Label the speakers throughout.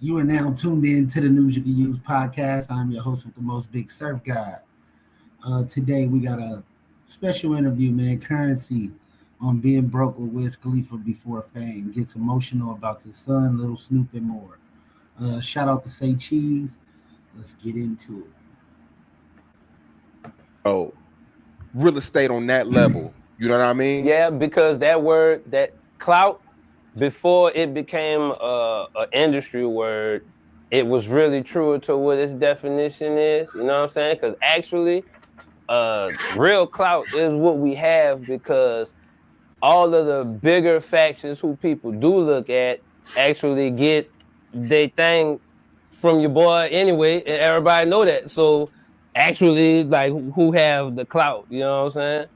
Speaker 1: You are now tuned in to the News You Can Use podcast. I'm your host with the most big surf guy. Today we got a special interview, man. Currensy on being broke with Wiz Khalifa before fame. Gets emotional about his son, Little Snoop, and more. Shout out to Say Cheese. Let's get into it.
Speaker 2: Oh, real estate on that level. You know what I mean?
Speaker 3: Yeah, because that word, that clout, before it became a industry word, it was really true to what its definition is. You know what I'm saying? Because actually, real clout is what we have because all of the bigger factions who people do look at actually get their thing from your boy anyway, and everybody know that. So actually, like who have the clout, you know what I'm saying?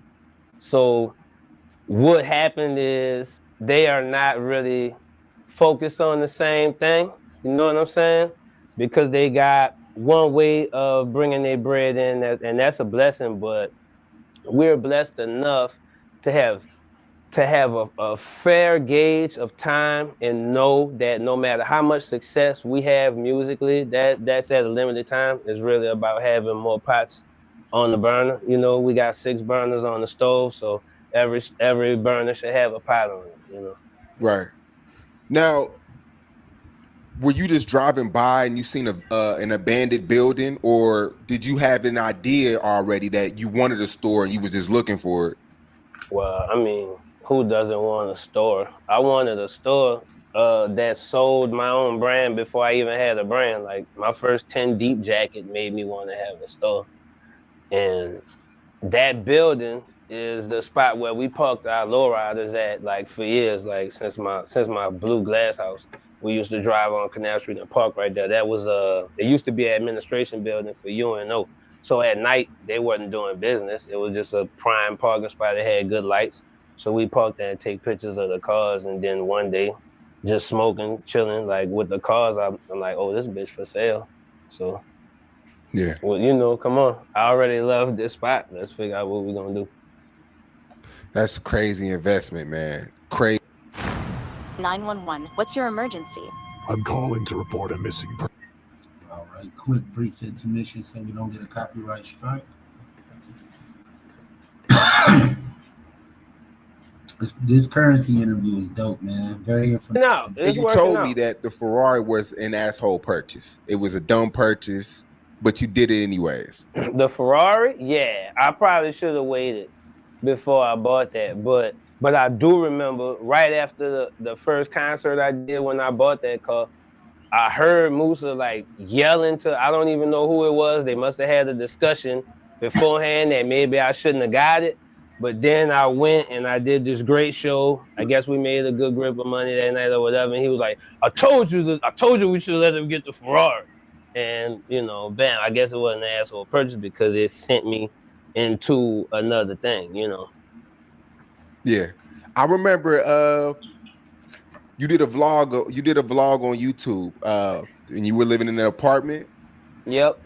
Speaker 3: So what happened is they are not really focused on the same thing. You know what I'm saying? Because they got one way of bringing their bread in, and that's a blessing. But we're blessed enough to have a fair gauge of time and know that no matter how much success we have musically, that's at a limited time. It's really about having more pots on the burner. You know, we got 6 burners on the stove, so every burner should have a pot on it, you know.
Speaker 2: Right. Now, were you just driving by and you seen an abandoned building, or did you have an idea already that you wanted a store and you was just looking for it?
Speaker 3: Well, I mean, who doesn't want a store? I wanted a store that sold my own brand before I even had a brand. Like my first 10 Deep jacket made me want to have a store. And that building is the spot where we parked our lowriders at, like for years, like since my blue glass house. We used to drive on Canal Street and park right there. That was it used to be an administration building for UNO. So at night they wasn't doing business. It was just a prime parking spot that had good lights. So we parked there and take pictures of the cars, and then one day, just smoking, chilling, like with the cars, I'm like, oh, this bitch for sale. So
Speaker 2: yeah,
Speaker 3: well, you know, come on. I already love this spot. Let's figure out what we're gonna do.
Speaker 2: That's crazy investment, man. Crazy.
Speaker 4: 911. What's your emergency?
Speaker 5: I'm calling to report a missing person.
Speaker 1: All right, quick, brief intermission so we don't get a copyright strike. This Currensy interview is dope, man. Very informative.
Speaker 2: And you told me that the Ferrari was an asshole purchase. It was a dumb purchase, but you did it anyways.
Speaker 3: The Ferrari? Yeah, I probably should have waited before I bought that. But I do remember right after the first concert I did when I bought that car, I heard Musa like yelling to, I don't even know who it was. They must have had a discussion beforehand that maybe I shouldn't have got it. But then I went and I did this great show. I guess we made a good grip of money that night or whatever. And he was like, I told you we should let him get the Ferrari. And, you know, bam, I guess it wasn't an asshole purchase because it sent me into another thing, you know.
Speaker 2: Yeah. I remember you did a vlog on YouTube and you were living in an apartment.
Speaker 3: Yep.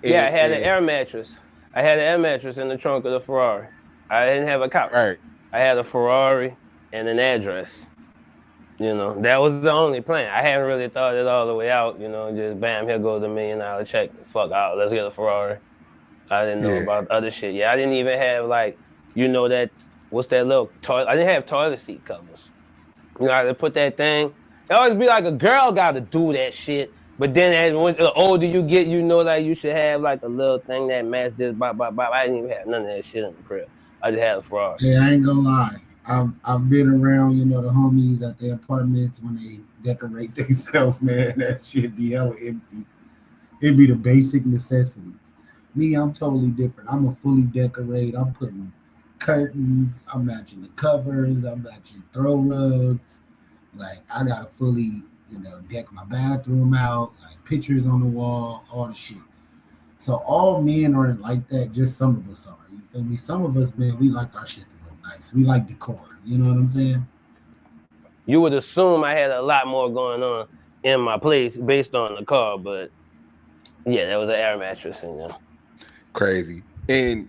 Speaker 3: Yeah, I had an air mattress. I had an air mattress in the trunk of the Ferrari. I didn't have a couch.
Speaker 2: Right.
Speaker 3: I had a Ferrari and an address. You know, that was the only plan. I hadn't really thought it all the way out. You know, just bam, here goes the $1 million check. Fuck out, let's get a Ferrari. I didn't know about other shit. Yeah, I didn't even have like, you know, that what's that little toilet? I didn't have toilet seat covers. You know, I had to put that thing. It always be like a girl got to do that shit. But then as the older you get, you know, like you should have like a little thing that matches this. Bop, bop, bop. I didn't even have none of that shit in the crib. I just had a Ferrari.
Speaker 1: Yeah, I ain't gonna lie. I've been around, you know, the homies at their apartments when they decorate themselves, man. That shit be hella empty. It'd be the basic necessities. Me, I'm totally different. I'm a fully decorate. I'm putting curtains. I'm matching the covers. I'm matching throw rugs. Like I gotta fully, you know, deck my bathroom out. Like pictures on the wall, all the shit. So all men aren't like that. Just some of us are. You feel me? Some of us, man, we like our shit to look nice. We like decor. You know what I'm saying?
Speaker 3: You would assume I had a lot more going on in my place based on the car, but yeah, there was an air mattress in there.
Speaker 2: Crazy. And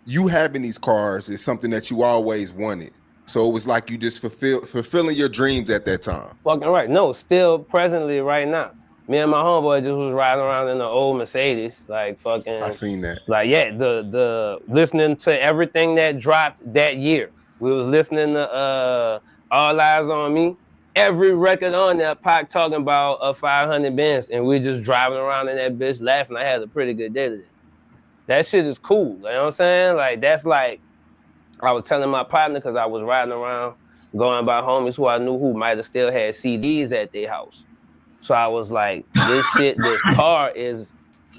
Speaker 2: you having these cars is something that you always wanted. So it was like you just fulfilling your dreams at that time.
Speaker 3: Fucking right. No, still presently right now. Me and my homeboy just was riding around in the old Mercedes, like fucking.
Speaker 2: I seen that.
Speaker 3: Like yeah, the listening to everything that dropped that year. We was listening to All Eyes on Me. Every record on there, Pac talking about a 500 Benz, and we just driving around in that bitch laughing. I had a pretty good day today. That shit is cool. You know what I'm saying? Like that's like I was telling my partner because I was riding around going by homies who I knew who might have still had CDs at their house. So I was like, this car is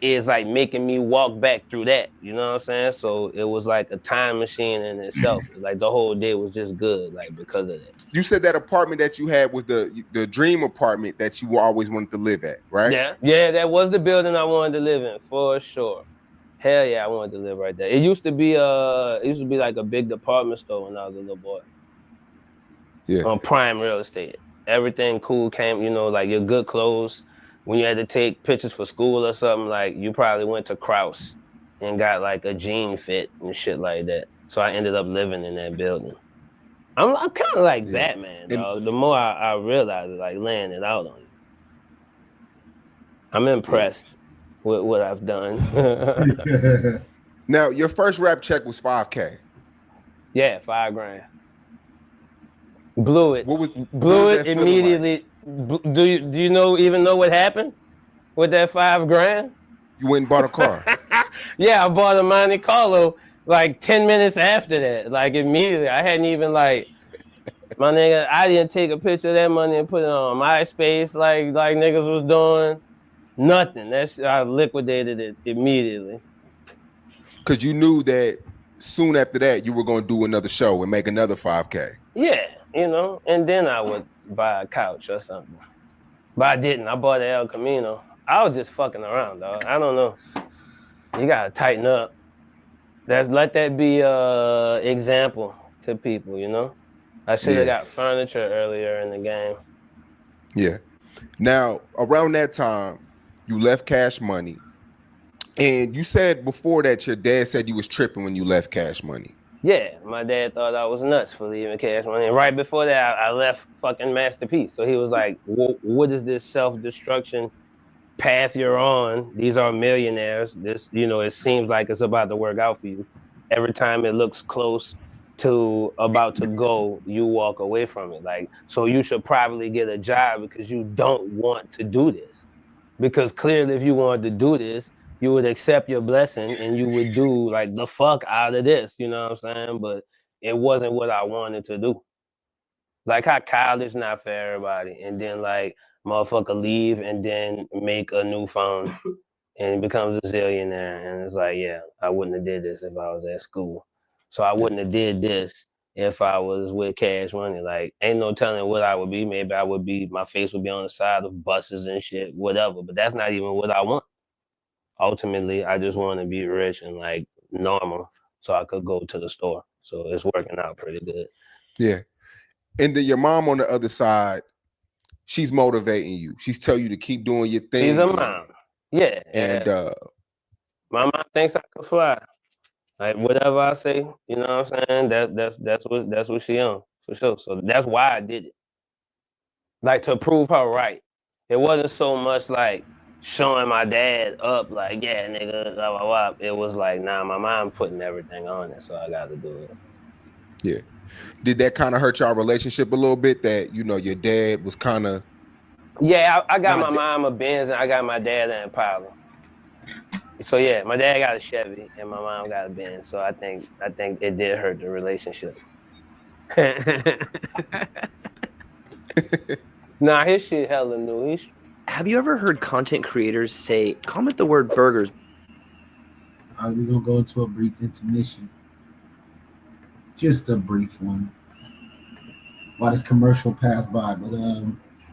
Speaker 3: like making me walk back through that. You know what I'm saying? So it was like a time machine in itself. Like the whole day was just good, like because of that.
Speaker 2: You said that apartment that you had was the dream apartment that you always wanted to live at, right?
Speaker 3: Yeah, that was the building I wanted to live in for sure. Hell yeah, I wanted to live right there. It used to be like a big department store when I was a little boy.
Speaker 2: Yeah.
Speaker 3: On prime real estate. Everything cool came, you know, like your good clothes. When you had to take pictures for school or something, like you probably went to Kraus and got like a jean fit and shit like that. So I ended up living in that building. I'm kind of like Batman, dog. The more I realize it, like laying it out on you. I'm impressed with what I've done.
Speaker 2: Now, your first rap check was $5K.
Speaker 3: Yeah, $5,000. Blew it.
Speaker 2: Blew
Speaker 3: it immediately. Like? Do you even know what happened with that $5,000?
Speaker 2: You went and bought a car.
Speaker 3: Yeah, I bought a Monte Carlo like 10 minutes after that. Like immediately. I hadn't even like my nigga, I didn't take a picture of that money and put it on MySpace like niggas was doing. Nothing. I liquidated it immediately.
Speaker 2: Cause you knew that soon after that you were gonna do another show and make another $5K.
Speaker 3: Yeah, you know, and then I would buy a couch or something. But I didn't. I bought an El Camino. I was just fucking around, dog. I don't know. You gotta tighten up. Let that be example to people, you know? I should have got furniture earlier in the game.
Speaker 2: Yeah. Now, around that time, you left Cash Money. And you said before that your dad said you was tripping when you left Cash Money.
Speaker 3: Yeah, my dad thought I was nuts for leaving Cash Money. And right before that, I left fucking Masterpiece. So he was like, what is this self-destruction path you're on? These are millionaires. This, you know, it seems like it's about to work out for you. Every time it looks close to about to go, you walk away from it. Like, so you should probably get a job because you don't want to do this. Because clearly if you wanted to do this, you would accept your blessing and you would do like the fuck out of this, you know what I'm saying? But it wasn't what I wanted to do. Like how college not for everybody, and then like motherfucker leave and then make a new phone and becomes a zillionaire, and it's like, yeah, I wouldn't have did this if I was at school. So I wouldn't have did this if I was with Cash Money. Like, ain't no telling what I would be. Maybe my face would be on the side of buses and shit, whatever. But that's not even what I want. Ultimately, I just want to be rich and like normal so I could go to the store. So it's working out pretty good.
Speaker 2: Yeah. And then your mom on the other side, she's motivating you. She's telling you to keep doing your thing.
Speaker 3: She's a mom. Yeah.
Speaker 2: And
Speaker 3: my mom thinks I can fly. Like whatever I say, you know what I'm saying? That's what she on, for sure. So that's why I did it. Like to prove her right. It wasn't so much like showing my dad up, like, yeah, nigga, blah, blah, blah. It was like, nah, my mom putting everything on it, so I got to do it.
Speaker 2: Yeah. Did that kind of hurt y'all relationship a little bit that, you know, your dad was kind of...
Speaker 3: Yeah, I got my mom a Benz and I got my dad an Impala. So yeah, my dad got a Chevy and my mom got a Benz. So I think it did hurt the relationship. Nah, his shit hella new.
Speaker 6: Have you ever heard content creators say, comment the word burgers?
Speaker 1: We're going to go into a brief intermission. Just a brief one. While this commercial passed by. But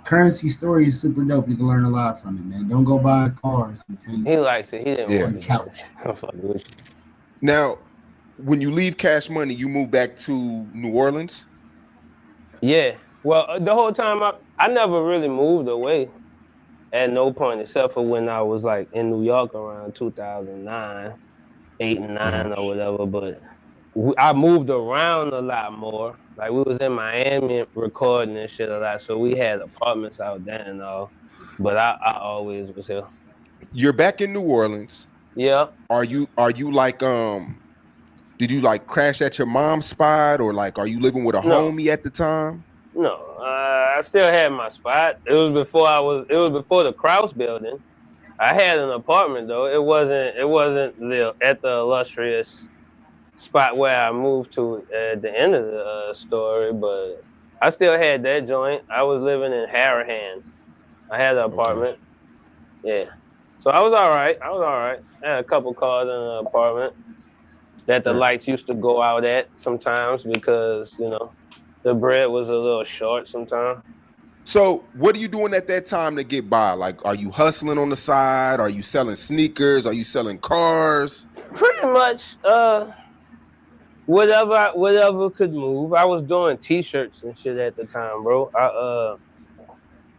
Speaker 1: Currensy story is super dope. You can learn a lot from it, man. Don't go buy cars.
Speaker 3: He likes it. He didn't want to
Speaker 1: couch.
Speaker 2: Now, when you leave Cash Money, you move back to New Orleans?
Speaker 3: Yeah. Well, the whole time I never really moved away at no point except for when I was like in New York around 2009, 8 and 9 or whatever. But I moved around a lot more. Like we was in Miami recording and shit a lot, so we had apartments out there and all. But I always was here.
Speaker 2: You're back in New Orleans.
Speaker 3: Yeah.
Speaker 2: Are you like did you like crash at your mom's spot, or like are you living with a
Speaker 3: No.
Speaker 2: homie at the time?
Speaker 3: No. I still had my spot. It was before the Kraus building. I had an apartment though. It wasn't at the illustrious spot where I moved to at the end of the story, but I still had that joint. I was living in Harahan. I had an apartment. Yeah. So I was all right. I had a couple cars in an apartment that the
Speaker 2: Right.
Speaker 3: lights used to go out at sometimes because, the bread was a little short sometimes.
Speaker 2: So what are you doing at that time to get by? Like, are you hustling on the side? Are you selling sneakers? Are you selling cars?
Speaker 3: Pretty much whatever could move. I was doing t-shirts and shit at the time, bro.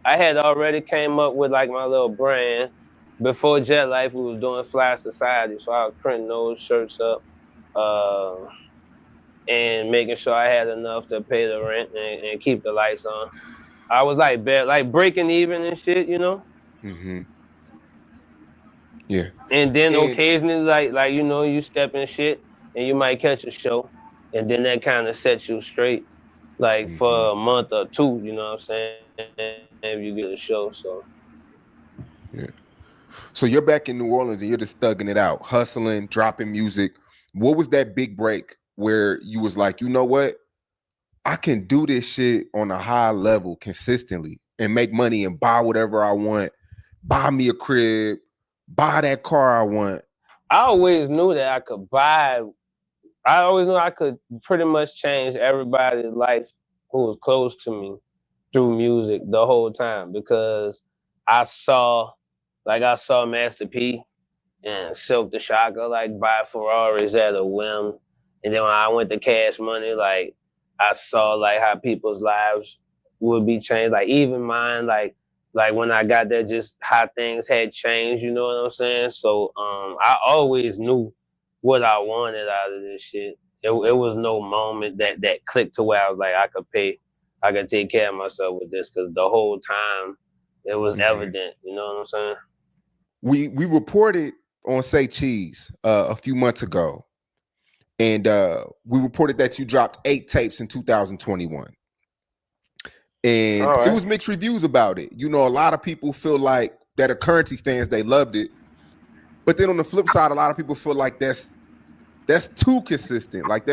Speaker 3: I had already came up with like my little brand. Before Jet Life, we was doing Fly Society, so I was printing those shirts up, and making sure I had enough to pay the rent and keep the lights on. I was like breaking even and shit,
Speaker 2: Mm-hmm. Yeah.
Speaker 3: And then
Speaker 2: And
Speaker 3: occasionally, like you step in shit and you might catch a show, and then that kind of sets you straight, like
Speaker 2: mhm.
Speaker 3: for a month or two. You know what I'm saying? If you get a show, so.
Speaker 2: Yeah. So you're back in New Orleans and you're just thugging it out, hustling, dropping music. What was that big break where you was like, you know what? I can do this shit on a high level consistently and make money and buy whatever I want, buy me a crib, buy that car I want.
Speaker 3: I always knew that I could buy. I always knew I could pretty much change everybody's life who was close to me through music the whole time because I saw, I saw Master P and Silk the Shocker like buy Ferraris at a whim, and then when I went to Cash Money, like I saw like how people's lives would be changed, like even mine, like when I got there, just how things had changed. You know what I'm saying? So I always knew what I wanted out of this shit. It was no moment that clicked to where I was like, I could take care of myself with this because the whole time it was
Speaker 2: Mhm.
Speaker 3: evident. You know what I'm saying?
Speaker 2: We reported on Say Cheese a few months ago, and we reported that you dropped 8 tapes in 2021.
Speaker 3: All
Speaker 2: And it
Speaker 3: right.
Speaker 2: was mixed reviews about it. You know, a lot of people feel like that are Currensy fans, they loved it. But then on the flip side, a lot of people feel like that's too consistent. Like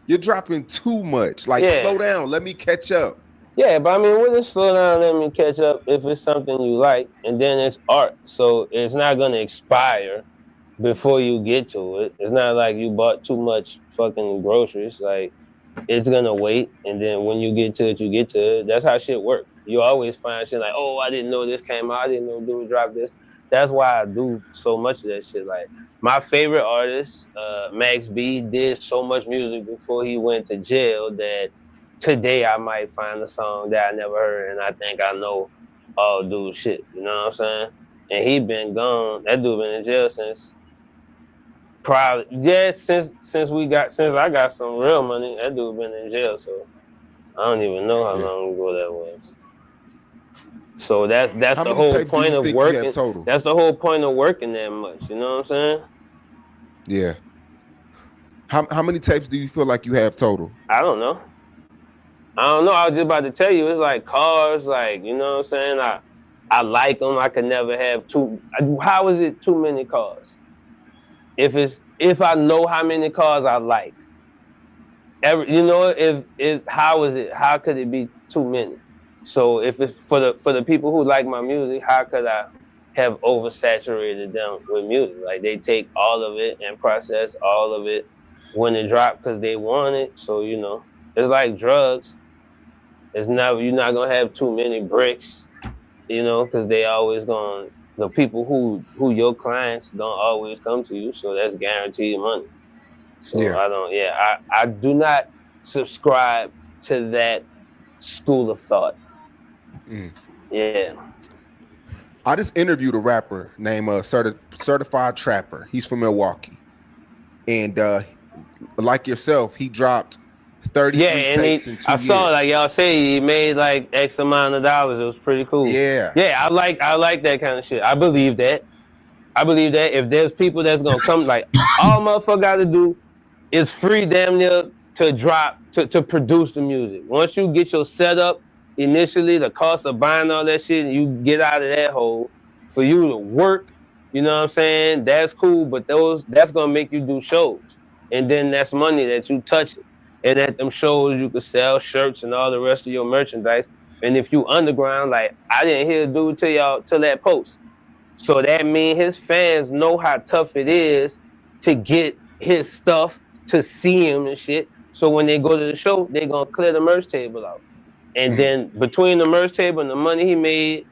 Speaker 2: you're dropping too much. Like
Speaker 3: Yeah.
Speaker 2: slow down, let me catch up.
Speaker 3: Yeah, but I mean, wouldn't slow down, let me catch up if it's something you like, and then it's art, so it's not gonna expire before you get to it. It's not like you bought too much fucking groceries. Like it's gonna wait, and then when you get to it, you get to it. That's how shit works. You always find shit like, oh, I didn't know this came out. I didn't know dude dropped this. That's why I do so much of that shit. Like my favorite artist, Max B, did so much music before he went to jail that today I might find a song that I never heard and I think I know all dude shit. You know what I'm saying? And he been gone. That dude been in jail since probably since I got some real money. That dude been in jail, so I don't even know how
Speaker 2: Yeah.
Speaker 3: long ago that was. So that's
Speaker 2: How
Speaker 3: the
Speaker 2: many
Speaker 3: whole
Speaker 2: tapes do
Speaker 3: point
Speaker 2: you
Speaker 3: of
Speaker 2: think you have
Speaker 3: working.
Speaker 2: total?
Speaker 3: That's the whole point of working that much. You know what I'm saying?
Speaker 2: Yeah. How many tapes do you feel like you have total?
Speaker 3: I don't know. I was just about to tell you. It's like cars. Like you know what I'm saying. I like them. I could never have too. How is it too many cars? If I know how many cars I like. If how is it? How could it be too many? So if it's for the people who like my music, how could I have oversaturated them with music? Like they take all of it and process all of it when it drop because they want it. So it's like drugs. You're not gonna have too many bricks, because they always going the people who your clients don't always come to you. So that's guaranteed money. So
Speaker 2: Yeah.
Speaker 3: I do not subscribe to that school of thought.
Speaker 2: Mm.
Speaker 3: Yeah.
Speaker 2: I just interviewed a rapper named Certified Trapper. He's from Milwaukee. And like yourself, he dropped 33
Speaker 3: Yeah, and
Speaker 2: tapes in 2
Speaker 3: I
Speaker 2: years.
Speaker 3: saw like y'all say he made like X amount of dollars. It was pretty cool.
Speaker 2: Yeah.
Speaker 3: Yeah, I like that kind of shit. I believe that. If there's people that's gonna come, like all motherfucker got to do is free damn near to drop to produce the music. Once you get your setup initially, the cost of buying all that shit, and you get out of that hole for you to work. You know what I'm saying? That's cool, but that's gonna make you do shows, and then that's money that you touching. And at them shows, you could sell shirts and all the rest of your merchandise. And if you underground, like I didn't hear a dude tell y'all till that post. So that means his fans know how tough it is to get his stuff, to see him and shit. So when they go to the show, they're gonna clear the merch table out. And then between the merch table and the money he made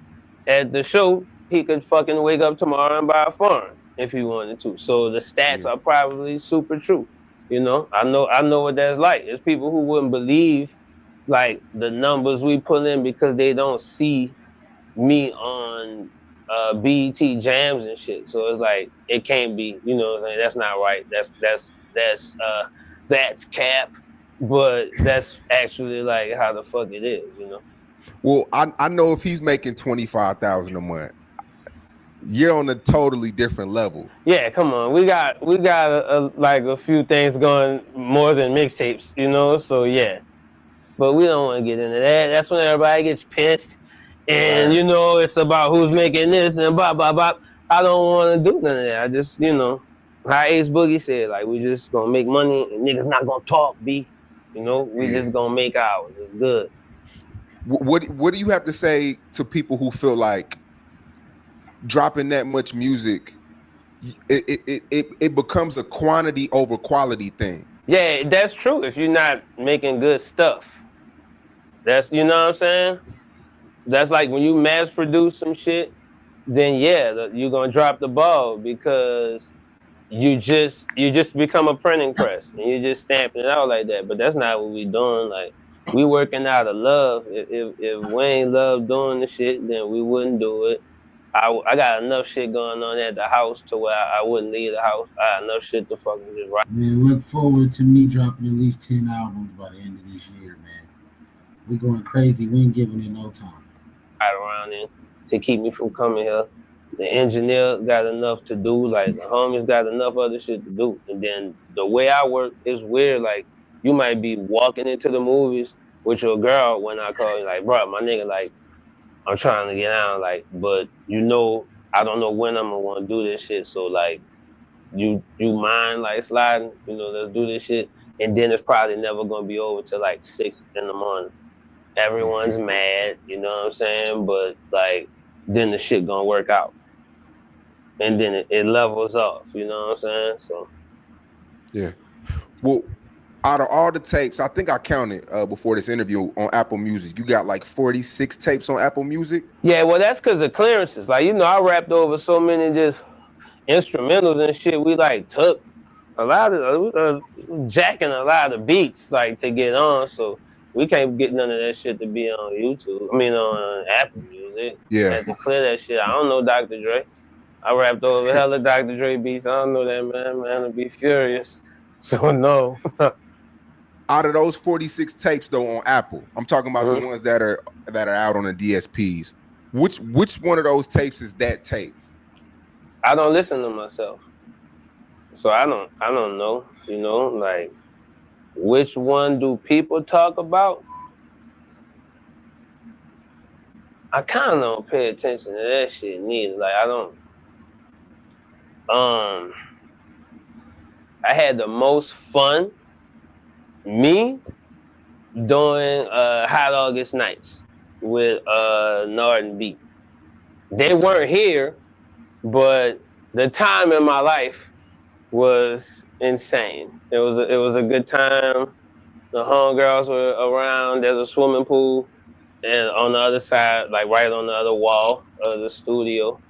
Speaker 3: at the show, he could fucking wake up tomorrow and buy a farm if he wanted to. So the stats are probably super true. You know, I know what that's like. There's people who wouldn't believe like the numbers we pull in because they don't see me on BET jams and shit. So it's like it can't be, you know what I'm saying? That's not right. That's cap. But that's actually like how the fuck it is, you know.
Speaker 2: Well, I know if he's making 25,000 a month, you're on a totally different level.
Speaker 3: Yeah, come on. We got like a few things going more than mixtapes, you know. So yeah, but we don't want to get into that. That's when everybody gets pissed, and you know it's about who's making this and blah blah blah. I don't want to do none of that. I just, you know, how Ace Boogie said, like we just gonna make money and niggas not gonna talk. B, you know, we just gonna make ours. It's good.
Speaker 2: What do you have to say to people who feel like dropping that much music, it becomes a quantity over quality thing?
Speaker 3: Yeah, that's true. If you're not making good stuff, that's, you know what I'm saying. That's like when you mass produce some shit, then yeah, you're gonna drop the ball because you just become a printing press and you just stamping it out like that. But that's not what we doing. Like we working out of love. If we ain't love doing the shit, then we wouldn't do it. I got enough shit going on at the house to where I wouldn't leave the house. I got enough shit to fucking just write.
Speaker 1: Man, look forward to me dropping at least 10 albums by the end of this year, man. We going crazy. We ain't giving it no time.
Speaker 3: Around in to keep me from coming here. The engineer got enough to do, like the homies got enough other shit to do. And then the way I work is weird. Like you might be walking into the movies with your girl when I call you, like, bro, my nigga, like, I'm trying to get out, like, but you know, I don't know when I'm gonna want to do this shit. So like, you mind like sliding, you know, let's do this shit. And then it's probably never gonna be over till like 6 in the morning. Everyone's mad, you know what I'm saying? But like, then the shit gonna work out. And then it levels off, you know what I'm saying? So
Speaker 2: yeah. Well, out of all the tapes, I think I counted before this interview on Apple Music, you got like 46 tapes on Apple Music.
Speaker 3: Yeah, well, that's because of clearances. Like, you know, I rapped over so many just instrumentals and shit. We like took a lot of jacking a lot of beats like to get on. So we can't get none of that shit to be on YouTube. I mean, on Apple Music.
Speaker 2: Yeah.
Speaker 3: I had to clear that shit. I don't know Dr. Dre. I rapped over hella Dr. Dre beats. I don't know that man. Man, I'd be furious. So no.
Speaker 2: Out of those 46 tapes though on Apple, I'm talking about the ones that are out on the DSPs. Which one of those tapes is that tape?
Speaker 3: I don't listen to myself. So I don't know, you know, like which one do people talk about? I kind of don't pay attention to that shit neither. Like I don't. I had the most fun doing Hot August Nights with Nard and B. They weren't here, but the time in my life was insane. It was a good time. The homegirls were around. There's a swimming pool, and on the other side, like right on the other wall of the studio,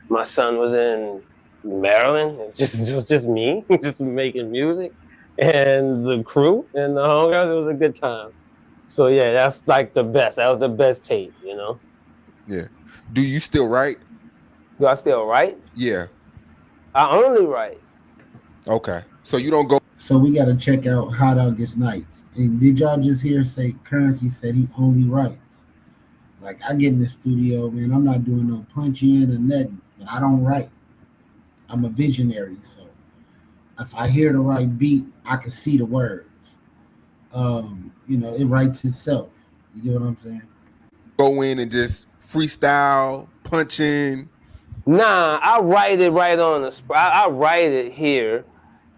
Speaker 3: my son was in Maryland. It was just me, just making music, and the crew and the homegirls. It was a good time. So yeah, that's like the best. That was the best tape, you know.
Speaker 2: Yeah. Do you still write?
Speaker 3: Do I still write?
Speaker 2: Yeah.
Speaker 3: I only write.
Speaker 2: Okay. So you don't go.
Speaker 1: So we got to check out Hot August Nights. And did y'all just hear say Currency said he only writes? Like I get in the studio, man. I'm not doing no punch in or nothing, but I don't write. I'm a visionary, so if I hear the right beat, I can see the words. It writes itself. You get what I'm saying?
Speaker 2: Go in and just freestyle, punch in.
Speaker 3: Nah, I write it right on the spot. I write it here.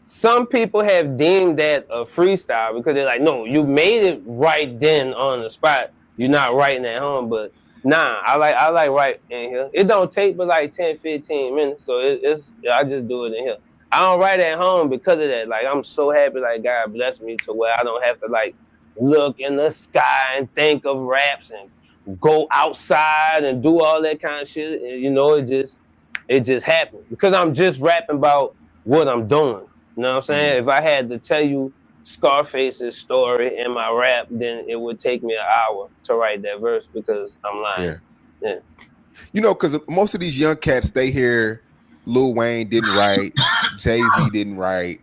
Speaker 3: Some people have deemed that a freestyle because they're like, no, you made it right then on the spot. You're not writing at home. But nah, I like writing in here. It don't take but like 10, 15 minutes. So I just do it in here. I don't write at home because of that. Like I'm so happy like God bless me to where I don't have to like look in the sky and think of raps and go outside and do all that kind of shit. And, it just happened because I'm just rapping about what I'm doing. You know what I'm saying? If I had to tell you Scarface's story in my rap, then it would take me an hour to write that verse because I'm lying. Yeah.
Speaker 2: Because most of these young cats, they hear Lil Wayne didn't write, Jay-Z didn't write,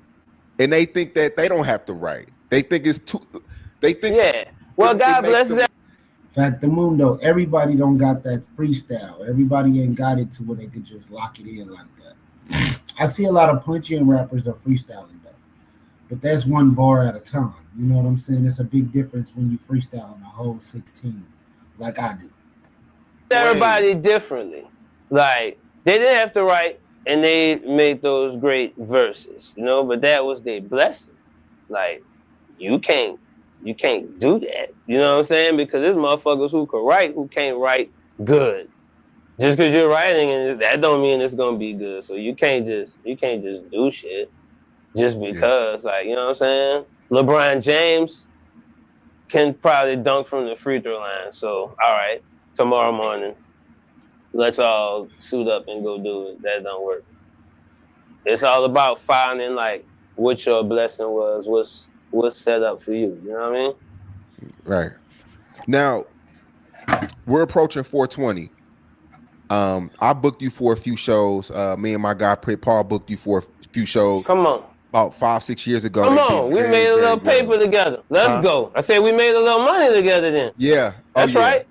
Speaker 2: and they think that they don't have to write. They think it's too. They think.
Speaker 3: Yeah. Well, God bless them.
Speaker 1: Factamundo, everybody don't got that freestyle. Everybody ain't got it to where they could just lock it in like that. I see a lot of punch-in rappers are freestyling though, but that's one bar at a time. You know what I'm saying? It's a big difference when you freestyle on a whole 16, like I do.
Speaker 3: Everybody differently. Like they didn't have to write, and they made those great verses, but that was their blessing. Like you can't do that. You know what I'm saying? Because there's motherfuckers who can write who can't write good. Just because you're writing, and that don't mean it's gonna be good. So you can't just do shit just because, like, you know what I'm saying? LeBron James can probably dunk from the free throw line. So all right, tomorrow morning, let's all suit up and go do it. That don't work. It's all about finding like what your blessing was, what's set up for you. You know what I mean?
Speaker 2: Right. Now we're approaching 420. I booked you for a few shows. Me and my guy Paul booked you for a few shows.
Speaker 3: Come on.
Speaker 2: About 5-6 years ago.
Speaker 3: Come on, we made a little paper together. Let's go. I said we made a little money together then.
Speaker 2: Yeah.
Speaker 3: That's right.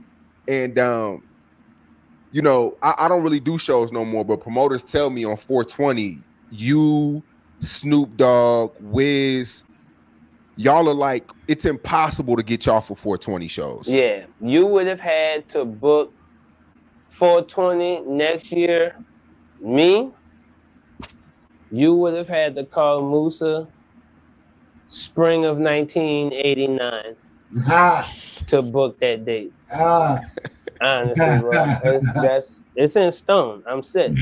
Speaker 2: And I don't really do shows no more, but promoters tell me on 420, you, Snoop Dogg, Wiz, y'all are like, it's impossible to get y'all for 420 shows.
Speaker 3: Yeah. You would have had to book 420 next year. Me, you would have had to call Musa spring of 1989 to book that date. Honestly, bro. It's in stone. I'm set.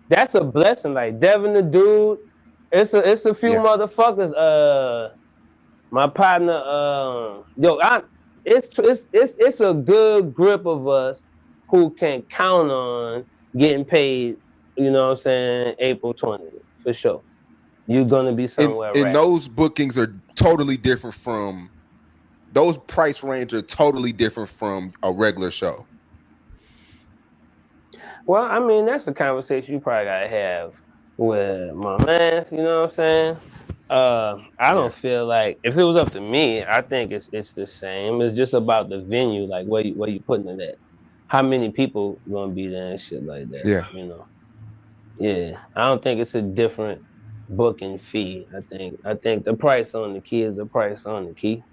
Speaker 3: That's a blessing. Like Devin the Dude, it's a few motherfuckers. My partner, it's a good grip of us who can count on getting paid, you know what I'm saying, April 20th, for sure. You're going to be somewhere
Speaker 2: and those bookings are totally different from, those price range are totally different from a regular show.
Speaker 3: Well, I mean, that's a conversation you probably got to have with my man, you know what I'm saying? I don't feel like, if it was up to me, I think it's the same. It's just about the venue, like where you putting it at. How many people gonna be there and shit like that?
Speaker 2: Yeah.
Speaker 3: Yeah. I don't think it's a different booking fee. I think the price on the key is the price on the key.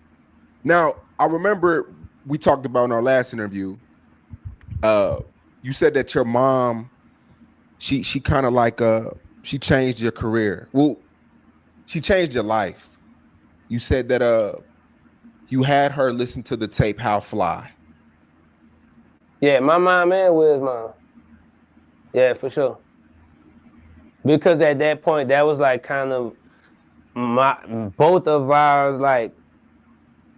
Speaker 2: Now, I remember we talked about in our last interview, you said that your mom, she kind of like she changed your career. Well, she changed your life. You said that you had her listen to the tape How Fly.
Speaker 3: Yeah, my mom and Will's mom. Yeah, for sure. Because at that point, that was like kind of both of ours like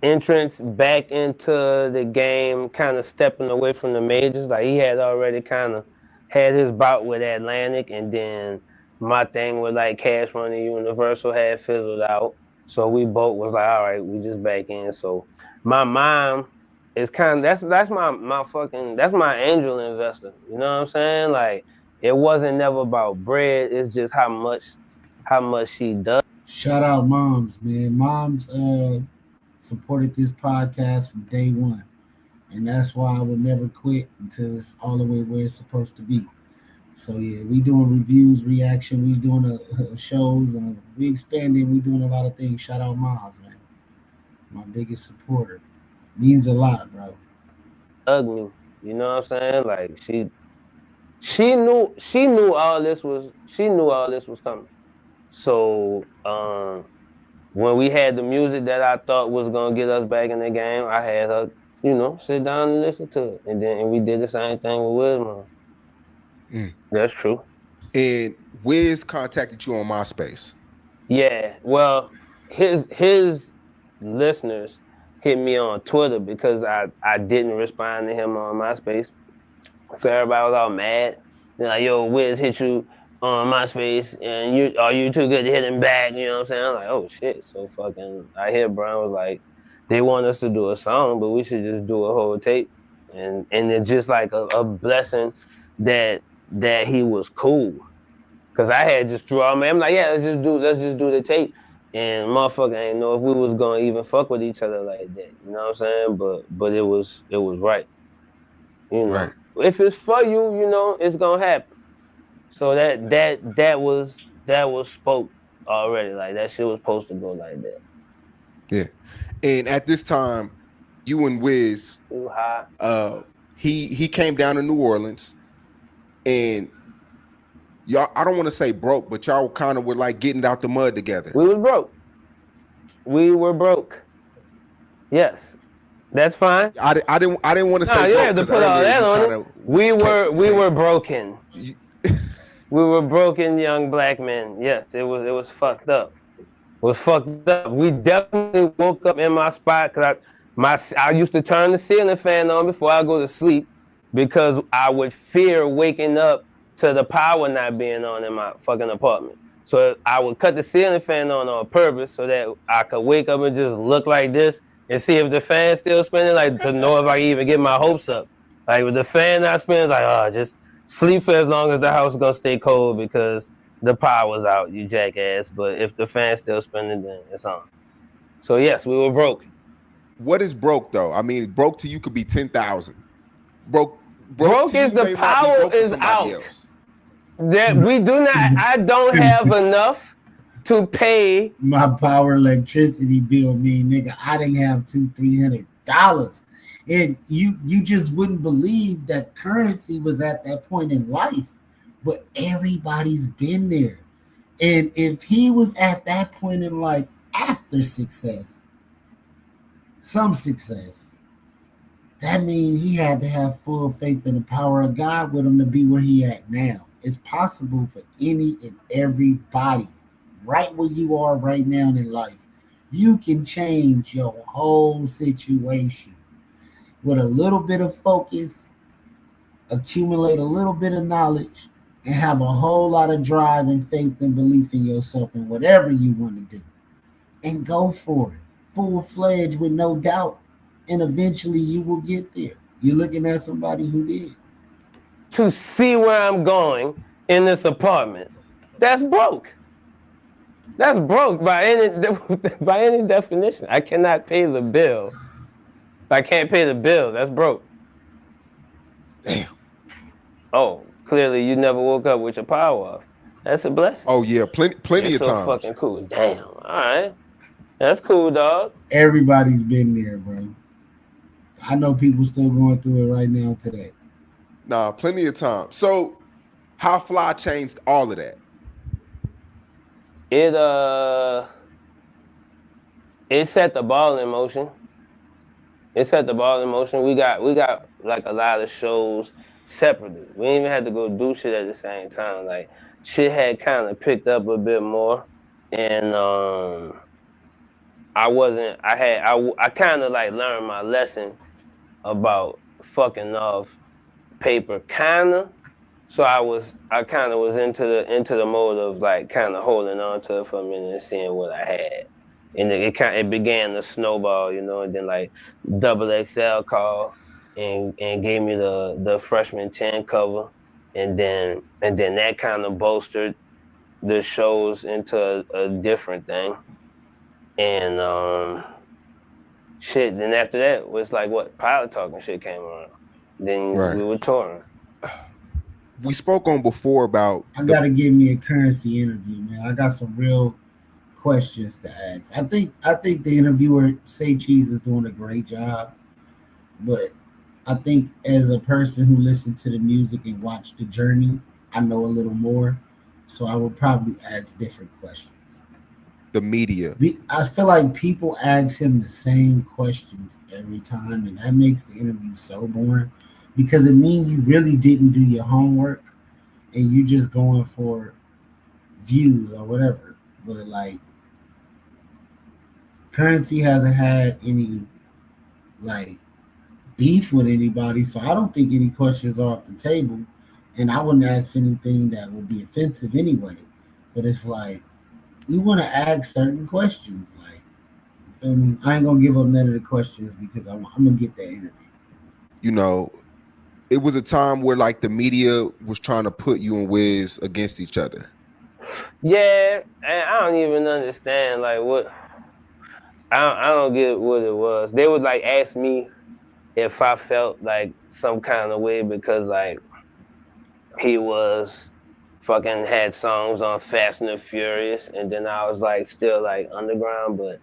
Speaker 3: entrance back into the game, kind of stepping away from the majors. Like he had already kind of had his bout with Atlantic, and then my thing with like Cash Money Universal had fizzled out. So we both was like, all right, we just back in. So my mom is kind of, that's my fucking, that's my angel investor. You know what I'm saying? Like it wasn't never about bread. It's just how much how much she does.
Speaker 1: Shout out moms, man. Moms supported this podcast from day one. And that's why I would never quit until it's all the way where it's supposed to be. So yeah, we doing reviews, reaction, we doing shows, and we expanding. We doing a lot of things. Shout out moms, man. My biggest supporter. Means a lot, bro.
Speaker 3: Me. You know what I'm saying? Like she knew all this was coming. So when we had the music that I thought was gonna get us back in the game, I had her, sit down and listen to it. And we did the same thing with Wiz Mom. That's true.
Speaker 2: And Wiz contacted you on MySpace.
Speaker 3: Yeah. Well, his listeners hit me on Twitter because I didn't respond to him on MySpace. So everybody was all mad. They're like, yo, Wiz hit you on MySpace and are you too good to hit him back? You know what I'm saying? I'm like, oh shit. So fucking I hear Brown was like, they want us to do a song, but we should just do a whole tape. And it's just like a blessing that he was cool. Cause I had just drew out, man. I'm like, yeah, let's just do the tape. And motherfucker ain't know if we was gonna even fuck with each other like that. You know what I'm saying? But it was right. You know.
Speaker 2: Right.
Speaker 3: If it's for you, it's gonna happen. So that was spoke already. Like that shit was supposed to go like that.
Speaker 2: Yeah. And at this time, you and Wiz,
Speaker 3: Too high.
Speaker 2: he came down to New Orleans, and y'all, I don't want to say broke, but y'all kind of were like getting out the mud together.
Speaker 3: We were broke. Yes. That's fine.
Speaker 2: I didn't want to say
Speaker 3: you
Speaker 2: broke.
Speaker 3: have to put all that on it. We were broken. We were broken young black men. Yes, it was fucked up. It was fucked up. We definitely woke up in my spot because I used to turn the ceiling fan on before I go to sleep because I would fear waking up to the power not being on in my fucking apartment. So I would cut the ceiling fan on purpose so that I could wake up and just look like this and see if the fan's still spinning, like to know if I can even get my hopes up. Like with the fan not spinning, like, just sleep for as long as the house is gonna stay cold because the power's out, you jackass. But if the fan's still spinning, then it's on. So yes, we were broke.
Speaker 2: What is broke though? I mean, broke to you could be 10,000. Broke
Speaker 3: is the power is out.
Speaker 2: Else.
Speaker 3: That we do not. I don't have enough to pay
Speaker 1: my power electricity bill. Me, nigga, I didn't have $200-300, and you just wouldn't believe that Currensy was at that point in life, but everybody's been there. And if he was at that point in life after success, some success, that means he had to have full faith in the power of God with him to be where he at now. It's possible for any and everybody, right where you are right now in life. You can change your whole situation with a little bit of focus, accumulate a little bit of knowledge, and have a whole lot of drive and faith and belief in yourself and whatever you want to do. And go for it, full-fledged with no doubt. And eventually you will get there. You're looking at somebody who did.
Speaker 3: To see where I'm going in this apartment. That's broke. That's broke by any definition. I cannot pay the bill. If I can't pay the bill, that's broke.
Speaker 2: Damn.
Speaker 3: Oh, clearly you never woke up with your power off. That's a blessing.
Speaker 2: Oh yeah, plenty
Speaker 3: that's
Speaker 2: of
Speaker 3: so
Speaker 2: times.
Speaker 3: Fucking cool. Damn. All right. That's cool, dog.
Speaker 1: Everybody's been there, bro. I know people still going through it right now today.
Speaker 2: Nah, plenty of time. So, how Fly changed all of that?
Speaker 3: It set the ball in motion. We got like a lot of shows separately. We didn't even have to go do shit at the same time. Like shit had kind of picked up a bit more, and I kind of like learned my lesson about fucking off paper, kinda. So I kind of was into the mode of like kind of holding on to it for a minute and seeing what I had, and it began to snowball, and then like Double XL called and gave me the freshman 10 cover, and then that kind of bolstered the shows into a different thing. And shit, then after that was like what Pilot Talk and shit came around. Then
Speaker 2: Right.
Speaker 3: we were touring.
Speaker 2: We spoke on before about
Speaker 1: I gotta give me a Currensy interview, man. I got some real questions to ask. I think the interviewer Say Cheese is doing a great job, but I think as a person who listened to the music and watched the journey, I know a little more. So I would probably ask different questions.
Speaker 2: the media.
Speaker 1: I feel like people ask him the same questions every time, and that makes the interview so boring because it means you really didn't do your homework and you just going for views or whatever. But like Currency hasn't had any like beef with anybody, so I don't think any questions are off the table, and I wouldn't ask anything that would be offensive anyway. But it's like we want to ask certain questions, like you feel me? I ain't gonna give up none of the questions because I'm gonna get that interview.
Speaker 2: You know, it was a time where like the media was trying to put you and Wiz against each other.
Speaker 3: Yeah, and I don't even understand like what. I don't get what it was. They would like ask me if I felt like some kind of way because like he was fucking had songs on Fast and the Furious, and then I was like still like underground, but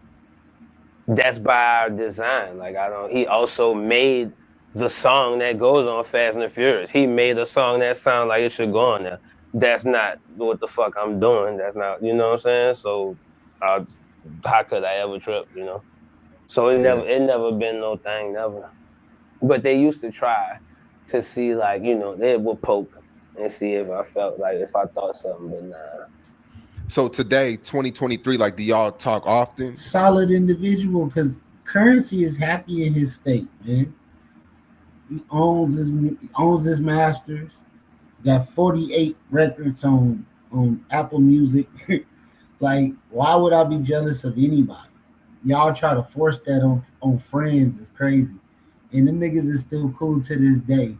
Speaker 3: that's by our design. Like I don't. He also made the song that goes on Fast and the Furious. He made a song that sounds like it should go on there. That's not what the fuck I'm doing. That's not, you know what I'm saying? So, how could I ever trip? You know. So it never been no thing, never. But they used to try to see, like, you know, they would poke and see if I felt like if I thought something, but nah.
Speaker 2: So today, 2023, like, do y'all talk often?
Speaker 1: Solid individual because Currency is happy in his state, man. He owns his masters. Got 48 records on Apple Music. Like, why would I be jealous of anybody? Y'all try to force that on friends is crazy. And them niggas is still cool to this day.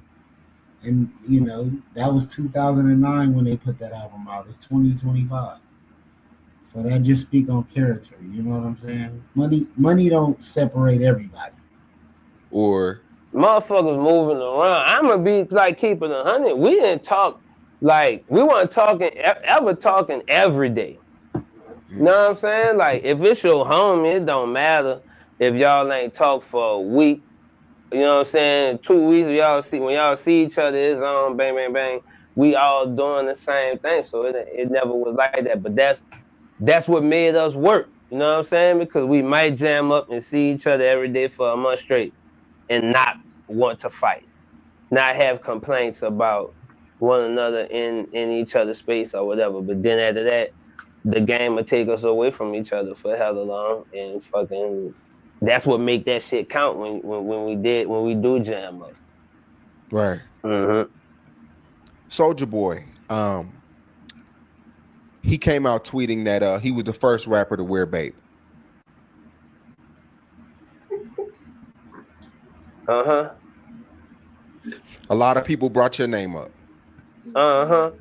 Speaker 1: And you know, that was 2009 when they put that album out. It's 2025. So that just speak on character, you know what I'm saying? Money don't separate everybody.
Speaker 2: Or
Speaker 3: Motherfuckers moving around. I'ma be like keeping 100. We didn't talk like we weren't talking ever talking every day. You know what I'm saying? Like if it's your homie, it don't matter if y'all ain't talk for a week. You know what I'm saying? 2 weeks when y'all see each other, it's on bang bang bang. We all doing the same thing. So it never was like that. But that's what made us work. You know what I'm saying? Because we might jam up and see each other every day for a month straight and not want to fight. Not have complaints about one another in each other's space or whatever. But then after that, the game will take us away from each other for hella long and fucking that's what make that shit count when we do jam up.
Speaker 2: right.
Speaker 3: Mm-hmm.
Speaker 2: Soldier Boy, he came out tweeting that he was the first rapper to wear Bape.
Speaker 3: Uh-huh.
Speaker 2: A lot of people brought your name up.
Speaker 3: Uh-huh.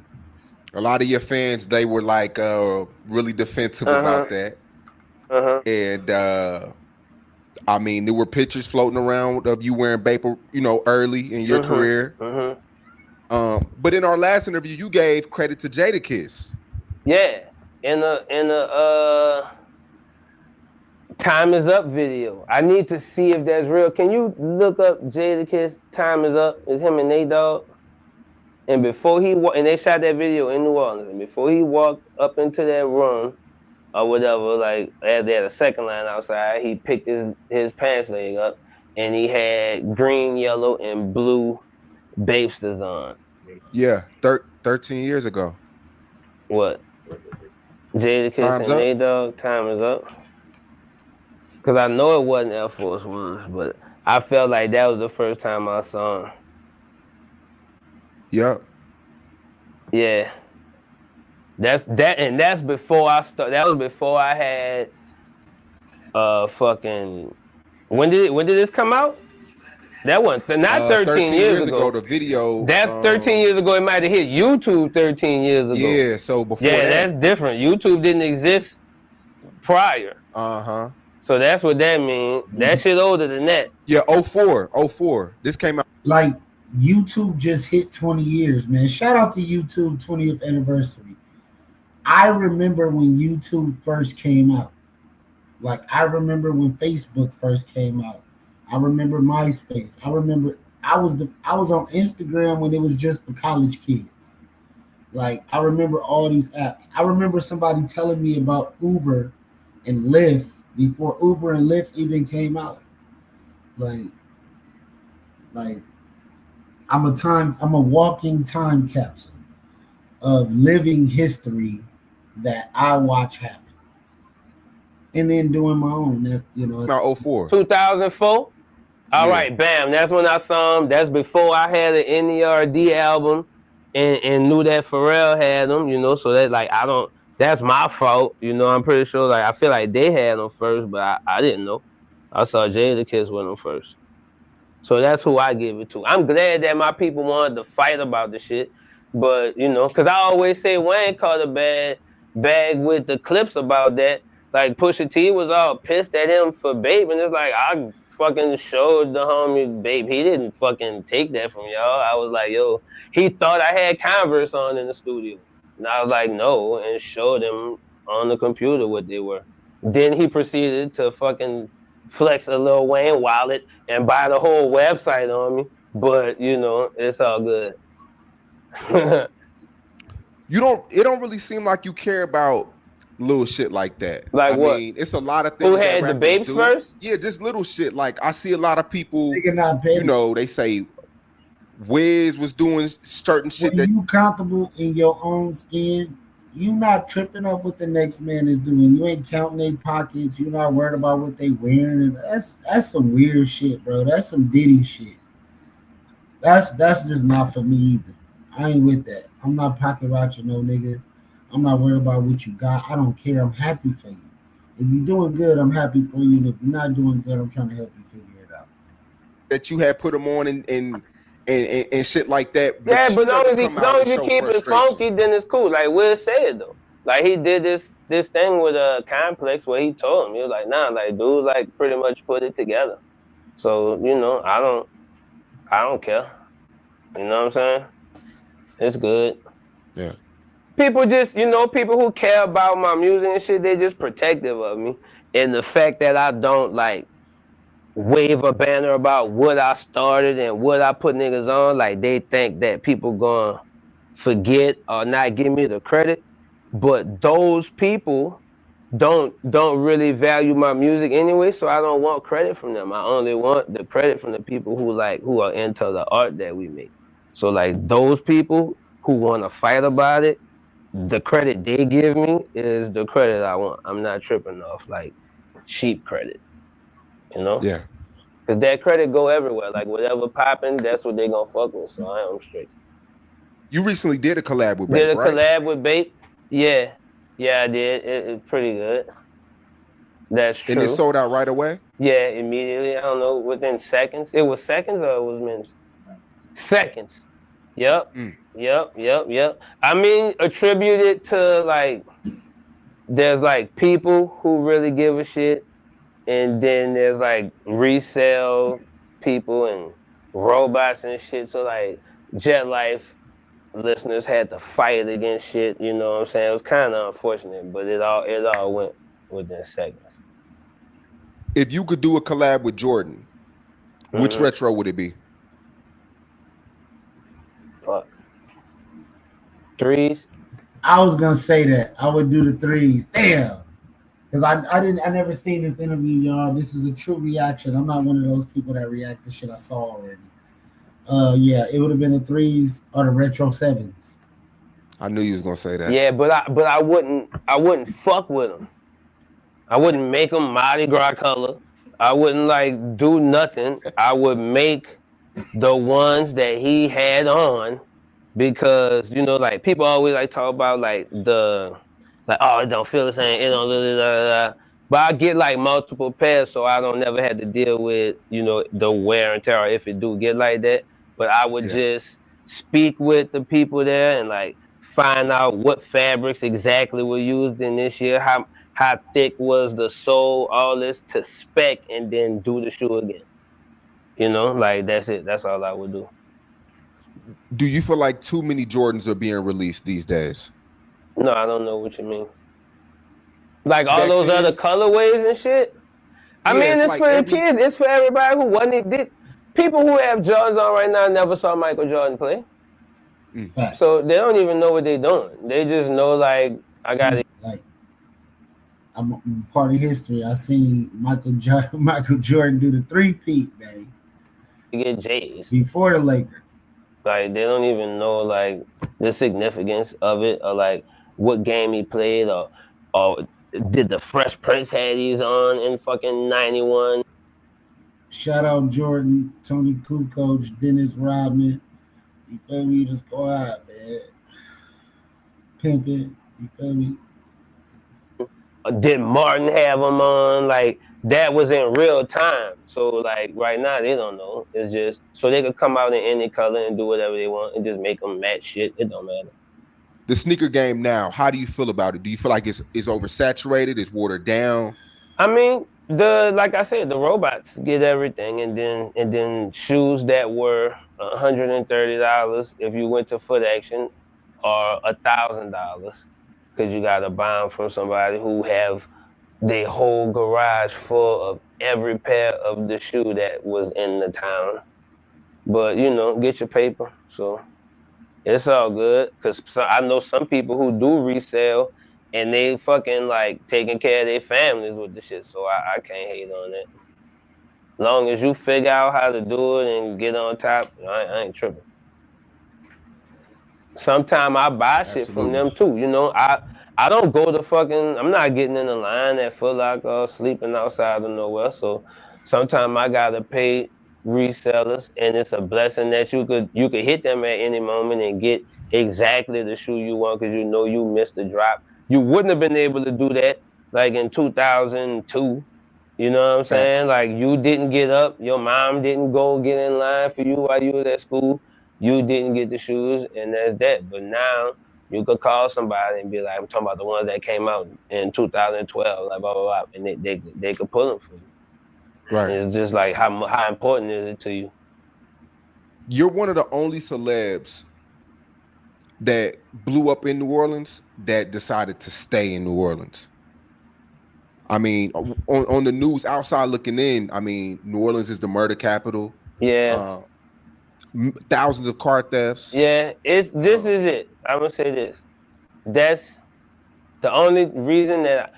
Speaker 2: A lot of your fans, they were like really defensive about that.
Speaker 3: Uh-huh.
Speaker 2: And I mean, there were pictures floating around of you wearing Bape, you know, early in your career. But in our last interview, you gave credit to Jadakiss.
Speaker 3: Yeah. In the Time Is Up video. I need to see if that's real. Can you look up Jadakiss Time Is Up? It's him and Nate Dogg. And before he and they shot that video in New Orleans. And before he walked up into that room or whatever, like they had a second line outside, he picked his pants leg up and he had green, yellow, and blue Bapesters on.
Speaker 2: Yeah, 13 years ago.
Speaker 3: What? Jadakiss and Nate Dogg, Time Is Up? Because I know it wasn't Air Force Ones, but I felt like that was the first time I saw him.
Speaker 2: Yep.
Speaker 3: Yeah. That's before I started. That was before I had fucking when did this come out? That wasn't not 13 years ago.
Speaker 2: The video.
Speaker 3: That's 13 years ago. It might have hit YouTube 13 years ago.
Speaker 2: Yeah, so before
Speaker 3: yeah,
Speaker 2: that.
Speaker 3: that's different. YouTube didn't exist prior.
Speaker 2: Uh-huh.
Speaker 3: So that's what that means. That shit older than that.
Speaker 2: Yeah, 04. This came out.
Speaker 1: Like YouTube just hit 20 years, man. Shout out to YouTube 20th anniversary. I remember when YouTube first came out. Like I remember when Facebook first came out. I remember MySpace. I remember I was on Instagram when it was just for college kids. Like I remember all these apps. I remember somebody telling me about Uber and Lyft before Uber and Lyft even came out. Like I'm a walking time capsule of living history that I watch happen. And then doing my own,
Speaker 2: About 04.
Speaker 3: 2004. All right, bam. That's when I saw him. That's before I had an NERD album and knew that Pharrell had them, so that that's my fault, I'm pretty sure, like, I feel like they had them first, but I didn't know. I saw Jadakiss with them first. So that's who I give it to. I'm glad that my people wanted to fight about the shit, but, because I always say Wayne caught a bad bag with the clips about that. Like, Pusha T was all pissed at him for Bape, and it's like, I fucking showed the homie Bape. He didn't fucking take that from y'all. I was like, yo, he thought I had Converse on in the studio. And I was like, no, and showed him on the computer what they were. Then he proceeded to fucking flex a Lil Wayne wallet and buy the whole website on me. But, it's all good.
Speaker 2: It don't really seem like you care about little shit like that.
Speaker 3: Like what?
Speaker 2: I mean, it's a lot of things.
Speaker 3: Who had the Babes first?
Speaker 2: Yeah, just little shit. Like I see a lot of people,
Speaker 1: not
Speaker 2: they say Wiz was doing certain shit
Speaker 1: when you comfortable in your own skin, you not tripping up what the next man is doing. You ain't counting their pockets. You're not worried about what they wearing. And that's some weird shit, bro. That's some Diddy shit. That's just not for me either. I ain't with that. I'm not pocket watching no nigga. I'm not worried about what you got. I don't care. I'm happy for you. If you're doing good, I'm happy for you. And if you're not doing good, I'm trying to help you figure it out.
Speaker 2: That you had put them on and shit like that.
Speaker 3: Yeah, but long as you keep it funky, then it's cool. Like Will said though. Like he did this thing with a Complex where he told him, he was like, nah, like dude, like pretty much put it together. So, I don't care. You know what I'm saying? It's good.
Speaker 2: Yeah.
Speaker 3: People just, people who care about my music and shit, they just protective of me. And the fact that I don't, like, wave a banner about what I started and what I put niggas on, like, they think that people gonna forget or not give me the credit. But those people don't really value my music anyway, so I don't want credit from them. I only want the credit from the people who are into the art that we make. So, like, those people who want to fight about it, the credit they give me is the credit I want. I'm not tripping off like cheap credit,
Speaker 2: Yeah.
Speaker 3: Because that credit go everywhere. Like whatever popping, that's what they gonna fuck with. So I am straight.
Speaker 2: You recently did a collab with Bape,
Speaker 3: Did a
Speaker 2: right?
Speaker 3: collab with Bape? Yeah, I did. It's pretty good. That's true.
Speaker 2: And it sold out right away?
Speaker 3: Yeah, immediately. I don't know, within seconds. It was seconds or it was minutes? Seconds. Yep. Yep. I mean, attribute it to like, there's like people who really give a shit, and then there's like resale people and robots and shit. So like, Jet Life listeners had to fight against shit. You know what I'm saying? It was kind of unfortunate, but it all went within seconds.
Speaker 2: If you could do a collab with Jordan, which retro would it be?
Speaker 3: Fuck. Threes.
Speaker 1: I was gonna say that I would do the threes. Damn, because I never seen this interview, y'all. This is a true reaction. I'm not one of those people that react to shit I saw already. Yeah, it would have been the threes or the retro sevens.
Speaker 2: I knew you was gonna say that.
Speaker 3: Yeah, but I wouldn't fuck with them. I wouldn't make them Mardi Gras color. I wouldn't like do nothing. I would make the ones that he had on. Because, like people always like talk about like oh, it don't feel the same, it don't But I get like multiple pairs, so I don't never had to deal with, you know, the wear and tear if it do get like that. But I would
Speaker 2: Yeah.
Speaker 3: just speak with the people there and like find out what fabrics exactly were used in this year, how thick was the sole, all this to spec, and then do the shoe again. You know, like that's it. That's all I would do.
Speaker 2: Do you feel like too many Jordans are being released these days?
Speaker 3: No, I don't know what you mean. Like all
Speaker 2: Back
Speaker 3: those other
Speaker 2: then,
Speaker 3: colorways and shit. I
Speaker 2: yeah,
Speaker 3: mean,
Speaker 2: it's
Speaker 3: it's
Speaker 2: like
Speaker 3: for the
Speaker 2: every
Speaker 3: kids. It's for everybody who wasn't. People who have Jordans on right now never saw Michael Jordan play,
Speaker 1: Fact.
Speaker 3: so they don't even know what they're doing. They just know like I got to
Speaker 1: Like I'm part of history. I seen Michael Jordan do the three-peat, man,
Speaker 3: get J's.
Speaker 1: before the Lakers.
Speaker 3: Like they don't even know like the significance of it or like what game he played or did the Fresh Prince had these on in fucking 91.
Speaker 1: Shout out Jordan, Tony Kukoc, Dennis Rodman. You feel me? Just go out, man. Pimping. You feel me?
Speaker 3: Did Martin have them on? Like that was in real time. So like right now they don't know. It's just so they could come out in any color and do whatever they want and just make them match shit. It don't matter.
Speaker 2: the sneaker game now. How do you feel about it? Do you feel like it's oversaturated? It's watered down?
Speaker 3: I mean, like I said, the robots get everything, and then shoes that were $130 if you went to Foot Action, or $1,000 because you got to buy them from somebody who have their whole garage full of every pair of the shoe that was in the town. But you know, get your paper, so it's all good. Cause I know some people who do resell and they fucking like taking care of their families with the shit. So I can't hate on it. Long as you figure out how to do it and get on top, I ain't tripping. Sometimes I buy shit from them too. You know, I don't go to fucking. I'm not getting in the line at Foot Locker or sleeping outside of nowhere. So sometimes I gotta pay resellers, and it's a blessing that you could hit them at any moment and get exactly the shoe you want because you know you missed the drop. You wouldn't have been able to do that like in 2002. You know what I'm saying? Like you didn't get up, your mom didn't go get in line for you while you was at school. You didn't get the shoes, and that's that. But now you could call somebody and be like, I'm talking about the ones that came out in 2012, like blah blah blah, and they could pull them for you.
Speaker 2: Right.
Speaker 3: And it's just like how important is it to you?
Speaker 2: You're one of the only celebs that blew up in New Orleans that decided to stay in New Orleans. I mean, on the news outside looking in, I mean, New Orleans is the murder capital.
Speaker 3: Yeah.
Speaker 2: Thousands of car thefts.
Speaker 3: Yeah, this is it. I'm gonna say this. That's the only reason that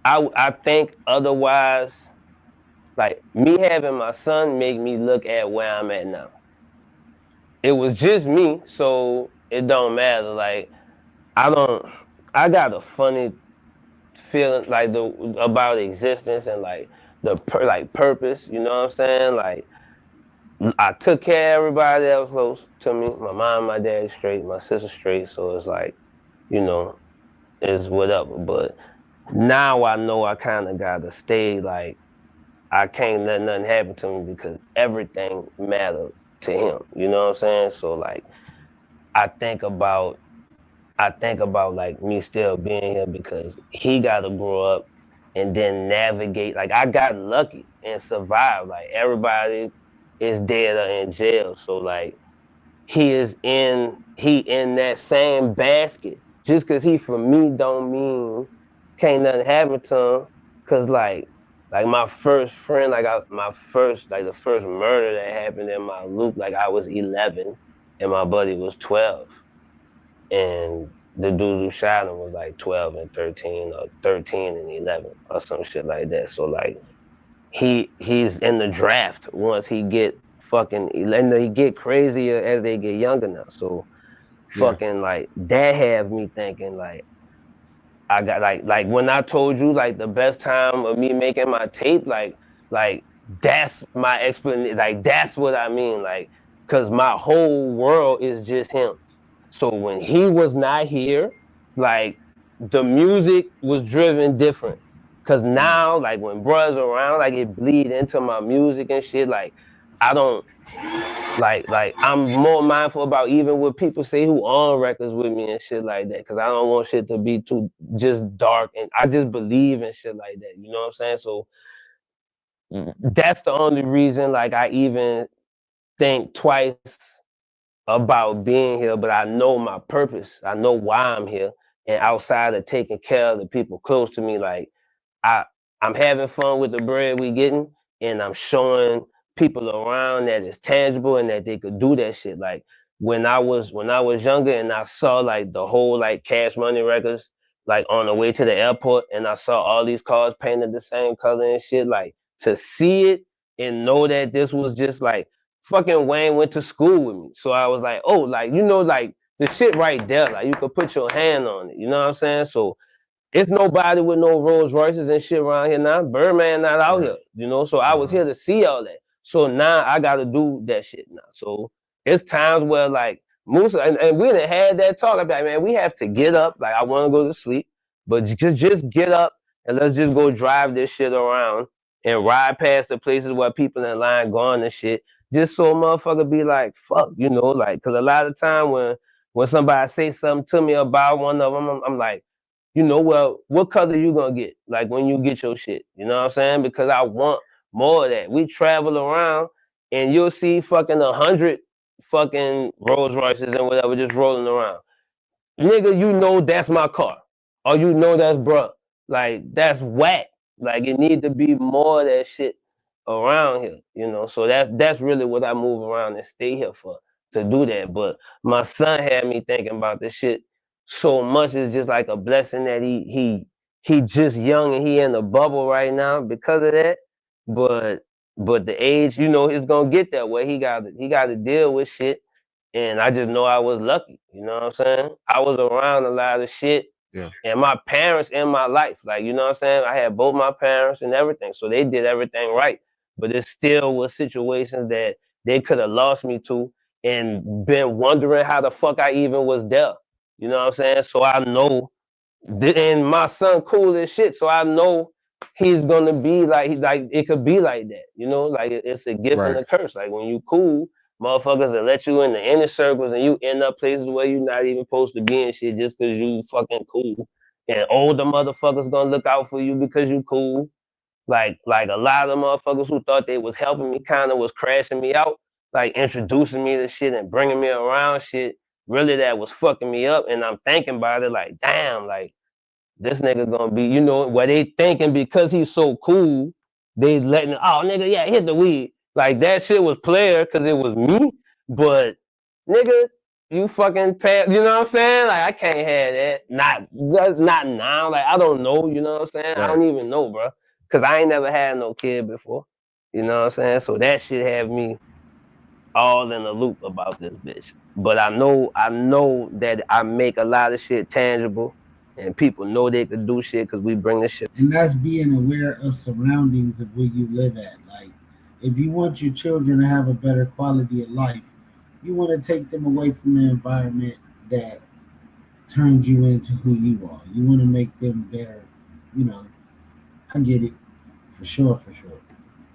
Speaker 3: I think otherwise. Like me having my son make me look at where I'm at now. It was just me, so it don't matter. Like I got a funny feeling like about existence and like the purpose. You know what I'm saying? Like I took care of everybody that was close to me. My mom, my dad straight, my sister straight. So it's like, you know, it's whatever. But now I know I kind of gotta stay like. I can't let nothing happen to me because everything mattered to him. You know what I'm saying? So like, I think about like me still being here because he got to grow up and then navigate. Like I got lucky and survived. Like everybody is dead or in jail. So like, he in that same basket. Just because he from me don't mean can't nothing happen to him. Cause like my first friend, the first murder that happened in my loop, like I was 11 and my buddy was 12. And the dudes who shot him was like 12 and 13 or 13 and 11 or some shit like that. So like he's in the draft once he get fucking, and they get crazier as they get younger now. So fucking like that have me thinking like, I got like when I told you like the best time of me making my tape, like that's my explanation. Like that's what I mean. Like, cause my whole world is just him. So when he was not here, like the music was driven different. Cause now, like when bruh's around, like it bleed into my music and shit. Like I don't like I'm more mindful about even what people say who on records with me and shit like that. Cause I don't want shit to be too just dark, and I just believe in shit like that. You know what I'm saying? So that's the only reason like I even think twice about being here, but I know my purpose. I know why I'm here. And outside of taking care of the people close to me, like I I'm having fun with the bread we getting, and I'm showing people around that it's tangible and that they could do that shit. Like when I was younger and I saw like the whole like Cash Money records like on the way to the airport, and I saw all these cars painted the same color and shit, like to see it and know that this was just like fucking Wayne went to school with me. So I was like, oh, like like the shit right there, like you could put your hand on it. You know what I'm saying? So it's nobody with no Rolls Royces and shit around here now. Birdman not out here, So I was here to see all that. So now I got to do that shit now. So it's times where like Musa and we done had that talk. I'm like, man, we have to get up. Like I want to go to sleep, but just get up and let's just go drive this shit around and ride past the places where people in line gone and shit. Just so a motherfucker be like, fuck, like, cause a lot of time when somebody say something to me about one of them, I'm like, well, what color you gonna get? Like when you get your shit, you know what I'm saying? Because I want more of that. We travel around and you'll see fucking 100 fucking Rolls Royces and whatever just rolling around. Nigga, that's my car. Or that's bruh. Like that's whack. Like it need to be more of that shit around here, So that's really what I move around and stay here for, to do that. But my son had me thinking about this shit so much. It's just like a blessing that he just young and he in the bubble right now because of that. But the age, it's gonna get that way. He got to deal with shit. And I just know I was lucky, you know what I'm saying? I was around a lot of shit.
Speaker 2: Yeah.
Speaker 3: And my parents in my life, like, you know what I'm saying? I had both my parents and everything. So they did everything right. But it still was situations that they could have lost me to and been wondering how the fuck I even was there. You know what I'm saying? So I know, and my son cool as shit. So I know he's gonna be like it could be like that. Like it's a gift and a curse. Like when you cool, motherfuckers that let you in the inner circles and you end up places where you're not even supposed to be and shit just because you fucking cool. And older motherfuckers gonna look out for you because you cool. Like a lot of motherfuckers who thought they was helping me kind of was crashing me out, like introducing me to shit and bringing me around shit. Really, that was fucking me up. And I'm thinking about it like, damn, like this nigga gonna be, what they thinking because he's so cool, they letting, oh nigga, yeah, hit the weed. Like that shit was player because it was me, but nigga, you fucking pass, you know what I'm saying? Like I can't have that. Not now. Like I don't know, you know what I'm saying? I don't even know, bro. Cause I ain't never had no kid before. You know what I'm saying? So that shit have me all in the loop about this bitch. But I know that I make a lot of shit tangible and people know they could do shit because we bring this shit.
Speaker 1: And that's being aware of surroundings of where you live at. Like, if you want your children to have a better quality of life, you want to take them away from the environment that turns you into who you are. You want to make them better. You know, I get it for sure, for sure.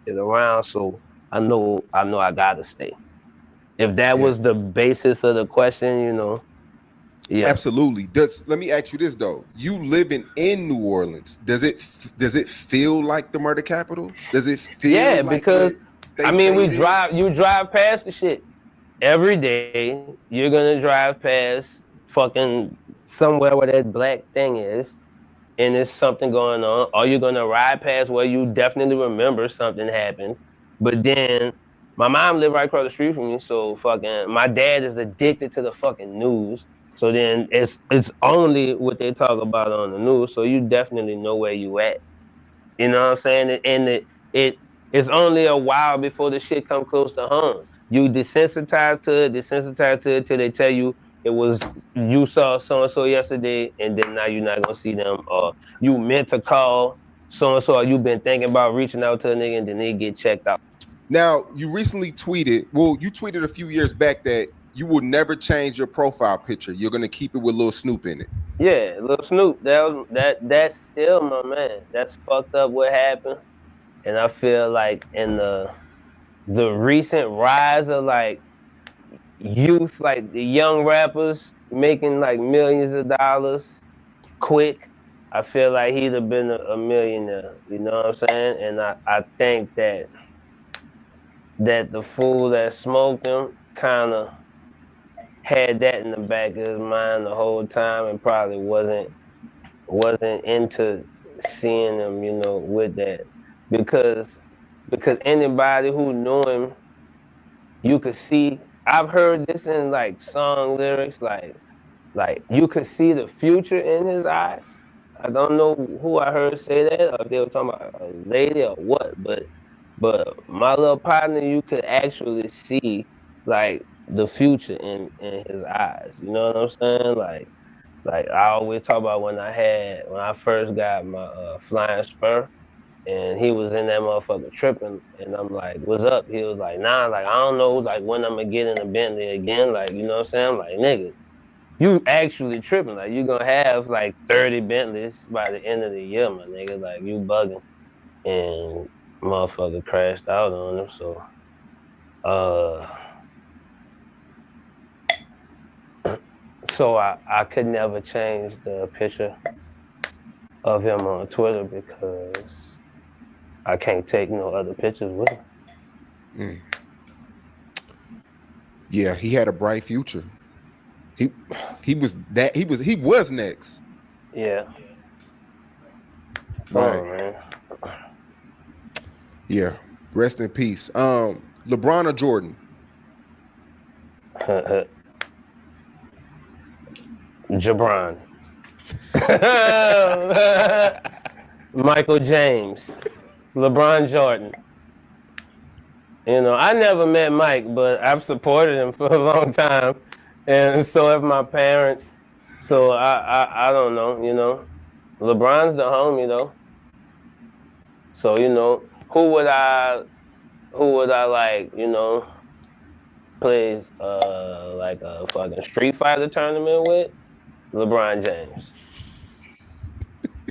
Speaker 3: Get around, so I know I gotta stay. If that was the basis of the question, yeah.
Speaker 2: Absolutely. Let me ask you this though. You living in New Orleans, does it feel like the murder capital? Does it feel like
Speaker 3: because you drive past the shit every day. You're gonna drive past fucking somewhere where that black thing is and there's something going on, or you're gonna ride past where you definitely remember something happened. But then my mom lived right across the street from me, so fucking my dad is addicted to the fucking news. So then it's only what they talk about on the news. So you definitely know where you at. You know what I'm saying? And it's only a while before the shit come close to home. You desensitize to it till they tell you it was you saw so and so yesterday, and then now you're not gonna see them, or you meant to call so and so, or you've been thinking about reaching out to a nigga, and then they get checked out.
Speaker 2: Now you recently tweeted. Well, you tweeted a few years back that you will never change your profile picture. You're gonna keep it with Lil Snoop in it.
Speaker 3: Yeah, Lil Snoop. That's still my man. That's fucked up what happened. And I feel like in the recent rise of like youth, like the young rappers making like millions of dollars quick, I feel like he'd have been a millionaire. You know what I'm saying? And I think that the fool that smoked him kind of had that in the back of his mind the whole time and probably wasn't into seeing him, with that because anybody who knew him, you could see. I've heard this in like song lyrics, like you could see the future in his eyes. I don't know who I heard say that, or if they were talking about a lady or what, but my little partner, you could actually see like the future in his eyes. You know what I'm saying? Like I always talk about when I first got my flying spur, and he was in that motherfucker tripping, and I'm like, "What's up?" He was like, "Nah, like I don't know, like when I'm gonna get in a Bentley again, like you know what I'm saying?" I'm like, "Nigga, you actually tripping? Like you gonna have like 30 Bentleys by the end of the year, my nigga? Like you bugging." And motherfucker crashed out on him, so uh, so I could never change the picture of him on Twitter because I can't take no other pictures with him.
Speaker 2: Yeah, he had a bright future. He was next.
Speaker 3: Yeah.
Speaker 2: Right.
Speaker 3: Oh man.
Speaker 2: Yeah. Rest in peace. LeBron or Jordan?
Speaker 3: Jabron. Michael James. LeBron Jordan. I never met Mike, but I've supported him for a long time, and so have my parents. So I don't know. LeBron's the homie though. So who would I like? Plays like a fucking Street Fighter tournament with LeBron James.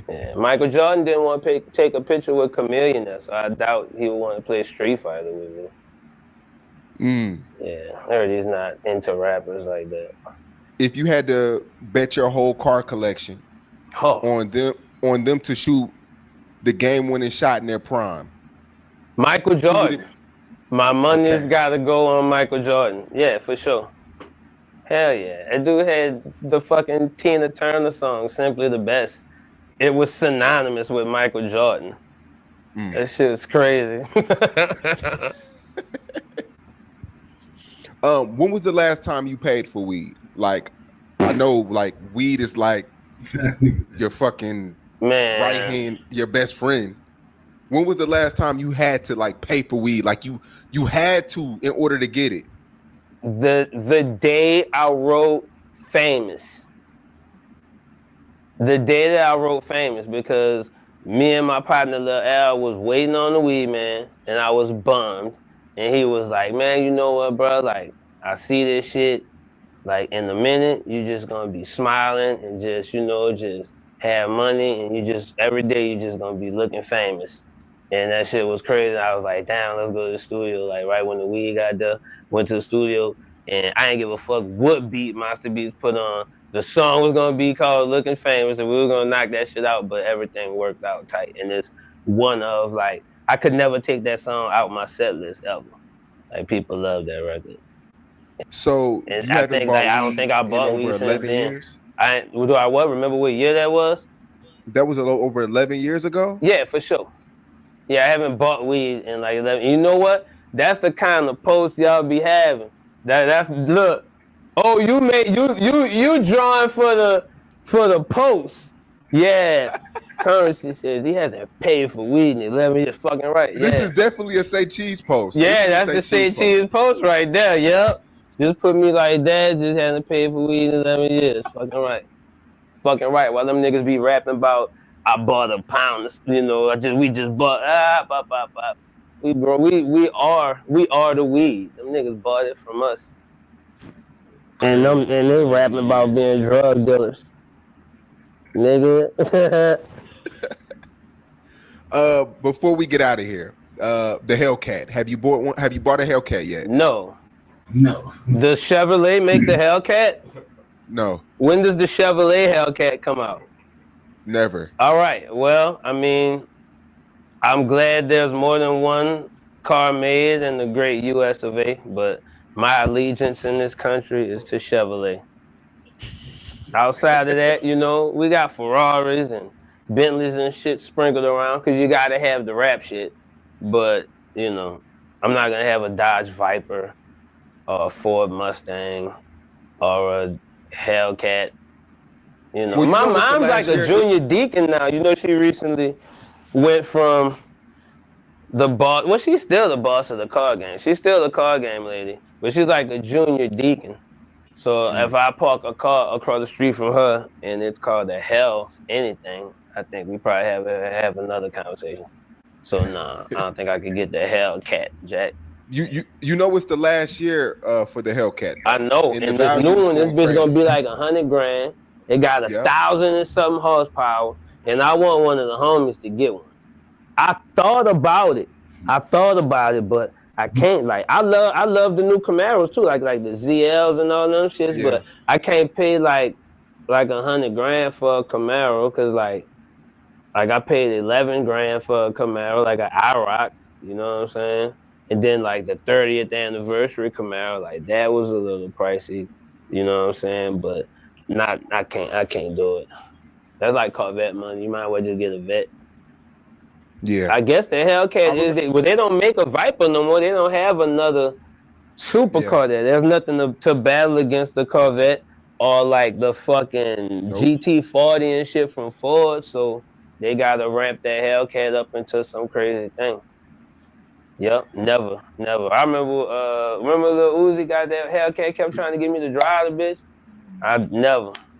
Speaker 3: Yeah, Michael Jordan didn't want to take a picture with Chameleon, so I doubt he would want to play Street Fighter with me. Yeah, I heard he's not into rappers like that.
Speaker 2: If you had to bet your whole car collection on them to shoot the game-winning shot in their prime,
Speaker 3: Michael Jordan. My money's got to go on Michael Jordan. Yeah, for sure. Hell yeah. That dude had the fucking Tina Turner song, Simply the Best. It was synonymous with Michael Jordan. That shit's crazy.
Speaker 2: When was the last time you paid for weed? Like, I know, like, weed is like your fucking right hand, your best friend. When was the last time you had to like pay for weed? Like you had to in order to get it.
Speaker 3: The day I wrote Famous. The day that I wrote Famous, because me and my partner Lil Al was waiting on the weed man, and I was bummed. And he was like, "Man, you know what, bro? Like, I see this shit. Like, in a minute, you just gonna be smiling and just, just have money, and you just every day you just gonna be looking famous." And that shit was crazy. I was like, "Damn, let's go to the studio." Like right when the weed got there, went to the studio, and I didn't give a fuck what beat Monster Beats put on. The song was gonna be called "Looking Famous," and we were gonna knock that shit out. But everything worked out tight, and it's one of like I could never take that song out my set list ever. Like people love that record.
Speaker 2: So
Speaker 3: and
Speaker 2: you haven't bought
Speaker 3: I don't think I
Speaker 2: weed in
Speaker 3: bought
Speaker 2: over
Speaker 3: weed since
Speaker 2: 11
Speaker 3: then.
Speaker 2: years?
Speaker 3: Do I what? Remember what year that was?
Speaker 2: That was a little over 11 years ago?
Speaker 3: Yeah, for sure. Yeah, I haven't bought weed in like 11. You know what? That's the kind of post y'all be having. That's look. Oh, you drawing for the post. Yeah. Currensy says he hasn't paid for weed in 11 years. Fucking right. Yeah.
Speaker 2: This is definitely a Say Cheese post.
Speaker 3: Yeah, that's the Say Cheese post right there. Yep. Just put me like that. Just hasn't paid for weed in 11 years. Fucking right. Fucking right. While them niggas be rapping about, I bought a pound, we just bought, bop, bop, bop. We are the weed. Them niggas bought it from us. And they rapping about being drug dealers. nigga.
Speaker 2: Before we get out of here, the Hellcat. Have you bought one? Have you bought a Hellcat yet?
Speaker 3: No.
Speaker 1: No.
Speaker 3: The Chevrolet make the Hellcat?
Speaker 2: No,
Speaker 3: When does the Chevrolet Hellcat come out?
Speaker 2: never.
Speaker 3: All right. Well, I mean, I'm glad there's more than one car made in the great US of A, but my allegiance in this country is to Chevrolet. Outside of that, you know, we got Ferraris and Bentleys and shit sprinkled around because you got to have the rap shit. But, you know, I'm not going to have a Dodge Viper or a Ford Mustang or a Hellcat. You know,
Speaker 2: Well, you
Speaker 3: my
Speaker 2: know what's the
Speaker 3: mom's like
Speaker 2: last
Speaker 3: a
Speaker 2: year-
Speaker 3: junior deacon now. You know, she recently went from the boss. Well, she's still the boss of the car game. She's still the car game lady, but she's like a junior deacon. So if I park a car across the street from her and it's called the Hell's anything, I think we probably have another conversation. So nah, I don't think I could get the Hellcat, Jack.
Speaker 2: You know it's the last year for the Hellcat. Though.
Speaker 3: I know,
Speaker 2: And
Speaker 3: and
Speaker 2: the
Speaker 3: this
Speaker 2: value
Speaker 3: new
Speaker 2: is
Speaker 3: one, this
Speaker 2: going
Speaker 3: bitch gonna
Speaker 2: crazy.
Speaker 3: be like $100,000. It got 1,000 and something horsepower, and I want one of the homies to get one. I thought about it, but I can't. Like, I love the new Camaros too, like the ZLs and all them shits.
Speaker 2: Yeah.
Speaker 3: But I can't pay like $100,000 for a Camaro, cause like I paid $11,000 for a Camaro, like an IROC. You know what I'm saying? And then like the 30th anniversary Camaro, like that was a little pricey. You know what I'm saying? But I can't do it. That's like Corvette money. You might as well just get a vet.
Speaker 2: Yeah.
Speaker 3: I guess the Hellcat is they don't make a Viper no more. They don't have another supercar there. There's nothing to battle against the Corvette or like the fucking GT40 and shit from Ford. So they gotta ramp that Hellcat up into some crazy thing. Yep, never. I remember Lil Uzi got that Hellcat, kept trying to get me to drive the bitch.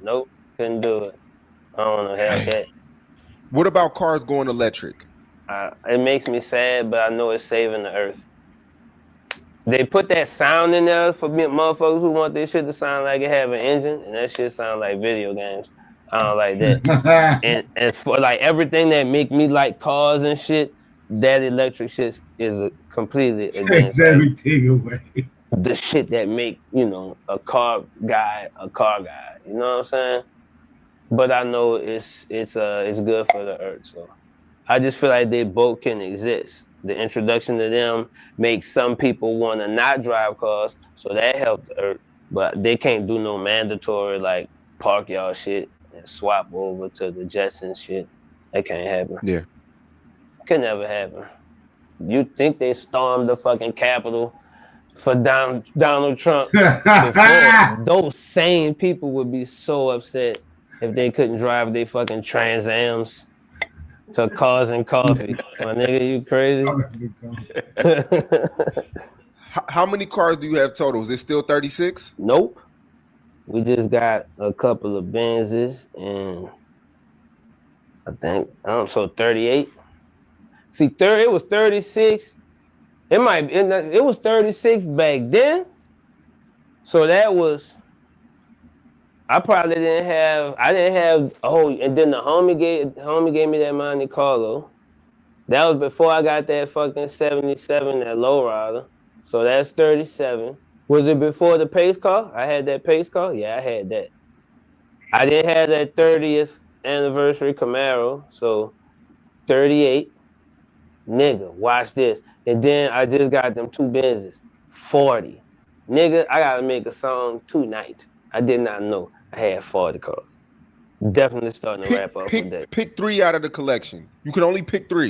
Speaker 3: Nope, couldn't do it. I don't know Hellcat.
Speaker 2: What about cars going electric?
Speaker 3: It makes me sad, but I know it's saving the earth. They put that sound in there for motherfuckers who want this shit to sound like it have an engine, and that shit sound like video games. I don't like that. and for like everything that make me like cars and shit, that electric shit is completely against
Speaker 1: everything away.
Speaker 3: the shit that make, you know, a car guy. You know what I'm saying? But I know it's good for the earth, so I just feel like they both can exist. The introduction to them makes some people want to not drive cars, so that helped the earth. But they can't do no mandatory like park y'all shit and swap over to the Jetsons shit. That can't happen.
Speaker 2: Yeah.
Speaker 3: Could never happen. You think they stormed the fucking Capitol for Donald Trump before? Those same people would be so upset if they couldn't drive their fucking Trans Ams to Cars and Coffee. My nigga, you crazy?
Speaker 2: How many cars do you have total? Is it still 36?
Speaker 3: Nope. We just got a couple of Benzes and so 38. See, it was 36. It was 36 back then. So that was, I didn't have, and then the homie gave me that Monte Carlo. That was before I got that fucking 77, that lowrider. So that's 37. Was it before the pace car? I had that pace car? Yeah, I had that. I didn't have that 30th anniversary Camaro, so 38. Nigga, watch this. And then I just got them two Benzes, 40. Nigga, I gotta make a song tonight. I did not know I had 40 cars. Definitely starting to wrap up with that.
Speaker 2: Pick 3 out of the collection. You can only pick 3.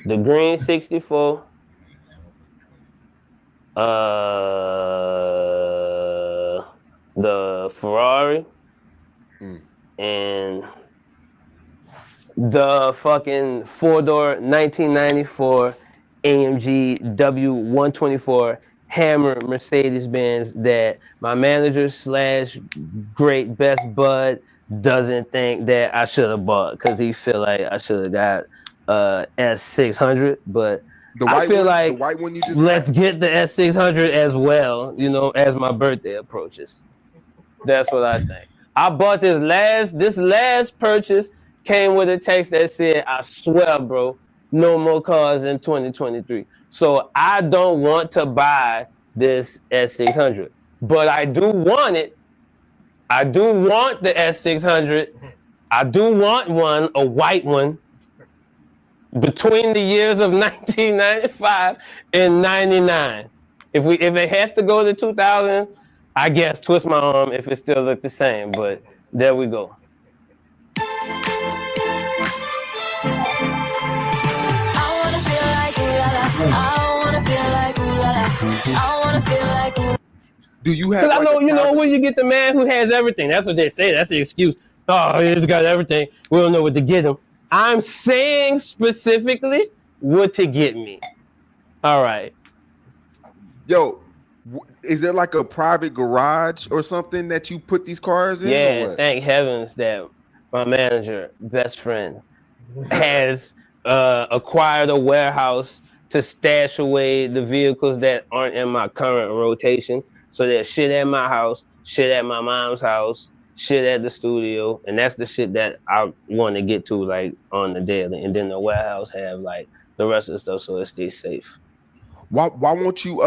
Speaker 3: The green 64. The Ferrari. And the fucking 4-door 1994 AMG W124 Hammer Mercedes-Benz that my manager / great best bud doesn't think that I should have bought because he feel like I should have got S600, but I feel like
Speaker 2: the white one you just
Speaker 3: let's get the S600 as well, you know, as my birthday approaches. That's what I think. I bought this last purchase came with a text that said, I swear, bro, no more cars in 2023. So I don't want to buy this S600, but I do want it. I do want the S600. I do want one, a white one, between the years of 1995 and 99. If it has to go to 2000, I guess twist my arm if it still look the same. But there we go.
Speaker 2: Do you
Speaker 3: Because
Speaker 2: have
Speaker 3: I
Speaker 2: like
Speaker 3: know,
Speaker 2: a private?
Speaker 3: when you get the man who has everything, that's what they say. That's the excuse. Oh, he's got everything. We don't know what to get him. I'm saying specifically what to get me. All right.
Speaker 2: Yo, is there like a private garage or something that you put these cars in, or
Speaker 3: Yeah,
Speaker 2: what?
Speaker 3: thank heavens that my manager, best friend, has acquired a warehouse to stash away the vehicles that aren't in my current rotation. So there's shit at my house, shit at my mom's house, shit at the studio, and that's the shit that I want to get to like on the daily. And then the warehouse have like the rest of the stuff so it stays safe.
Speaker 2: Why won't you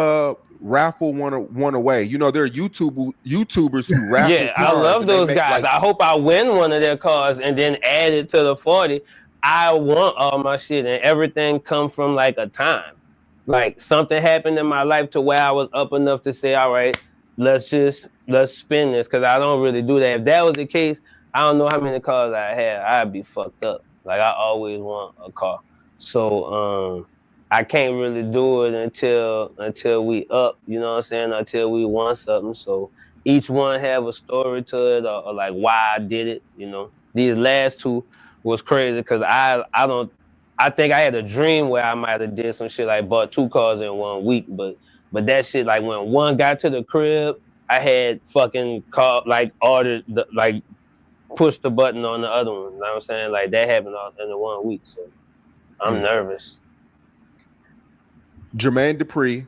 Speaker 2: raffle one away? You know, there are YouTubers who raffle
Speaker 3: Yeah, I
Speaker 2: cars
Speaker 3: love
Speaker 2: and they
Speaker 3: those
Speaker 2: make
Speaker 3: guys.
Speaker 2: like,
Speaker 3: I hope I win one of their cars and then add it to the 40. I want all my shit and everything come from like a time. Like something happened in my life to where I was up enough to say, all right, let's spin this, because I don't really do that. If that was the case, I don't know how many cars I had. I'd be fucked up. Like I always want a car. So I can't really do it until we up, you know what I'm saying? Until we want something. So each one have a story to it, or like why I did it, you know. These last two was crazy because I think I had a dream where I might have did some shit like bought 2 cars in 1 week, but that shit, like when one got to the crib, I had fucking call like ordered the like pushed the button on the other one. You know what I'm saying? Like that happened all in the 1 week. So I'm nervous.
Speaker 2: Jermaine Dupri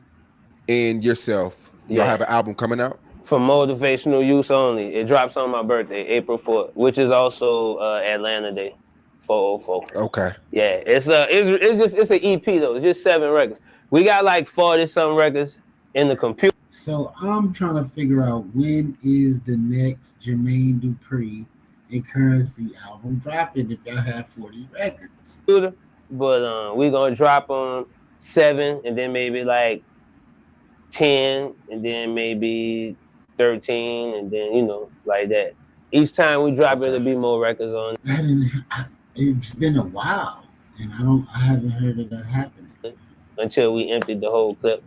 Speaker 2: and yourself, y'all
Speaker 3: Yeah.
Speaker 2: have an album coming out?
Speaker 3: For motivational use only. It drops on my birthday, April 4th, which is also Atlanta Day, 404.
Speaker 2: Okay.
Speaker 3: Yeah, it's an EP though. It's just 7 records. We got like 40 some records in the computer.
Speaker 1: So I'm trying to figure out when is the next Jermaine Dupri and Currensy album dropping if y'all have 40 records.
Speaker 3: But we're gonna drop them 7 and then maybe like 10 and then maybe 13 and then, you know, like that. Each time we drop it'll be more records on.
Speaker 1: It's been a while and I haven't heard of that happening.
Speaker 3: Until we emptied the whole clip.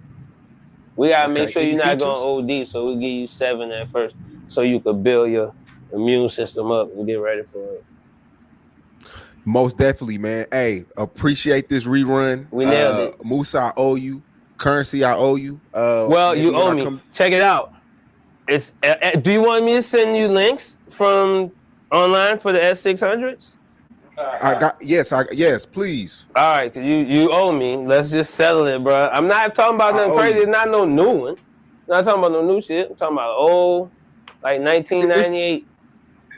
Speaker 3: We gotta make sure
Speaker 2: Any
Speaker 3: you're not
Speaker 2: features?
Speaker 3: going OD, so we give you 7 at first so you could build your immune system up and get ready for it.
Speaker 2: Most definitely, man. Hey, appreciate this rerun.
Speaker 3: We nailed it.
Speaker 2: Musa, I owe you. Currensy, I owe you.
Speaker 3: Well, you owe me. Check it out. It's do you want me to send you links from online for the S600s?
Speaker 2: Yes, please.
Speaker 3: All right, you owe me. Let's just settle it, bro. I'm not talking about nothing crazy. It's not no new one. I'm not talking about no new shit. I'm talking about old, like 1998.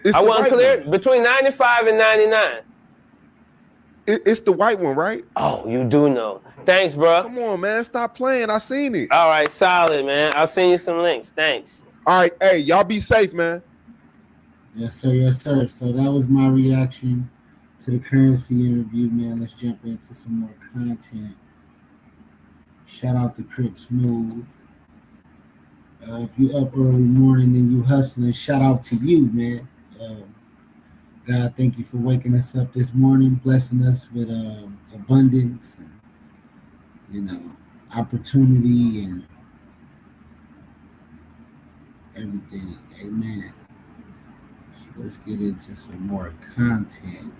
Speaker 2: It's
Speaker 3: I
Speaker 2: the
Speaker 3: wasn't
Speaker 2: white
Speaker 3: clear
Speaker 2: one.
Speaker 3: between 95 and 99.
Speaker 2: It's the white one, right?
Speaker 3: Oh, you do know. Thanks, bro.
Speaker 2: Come on, man. Stop playing. I seen it.
Speaker 3: All right, solid, man. I'll send you some links. Thanks.
Speaker 2: All right, hey, y'all be safe, man.
Speaker 1: Yes, sir. Yes, sir. So that was my reaction to the Currensy interview, man. Let's jump into some more content. Shout out to Crip Smooth. If you up early morning and you hustling, shout out to you, man. God, thank you for waking us up this morning, blessing us with abundance and, you know, opportunity and everything. Amen. So let's get into some more content.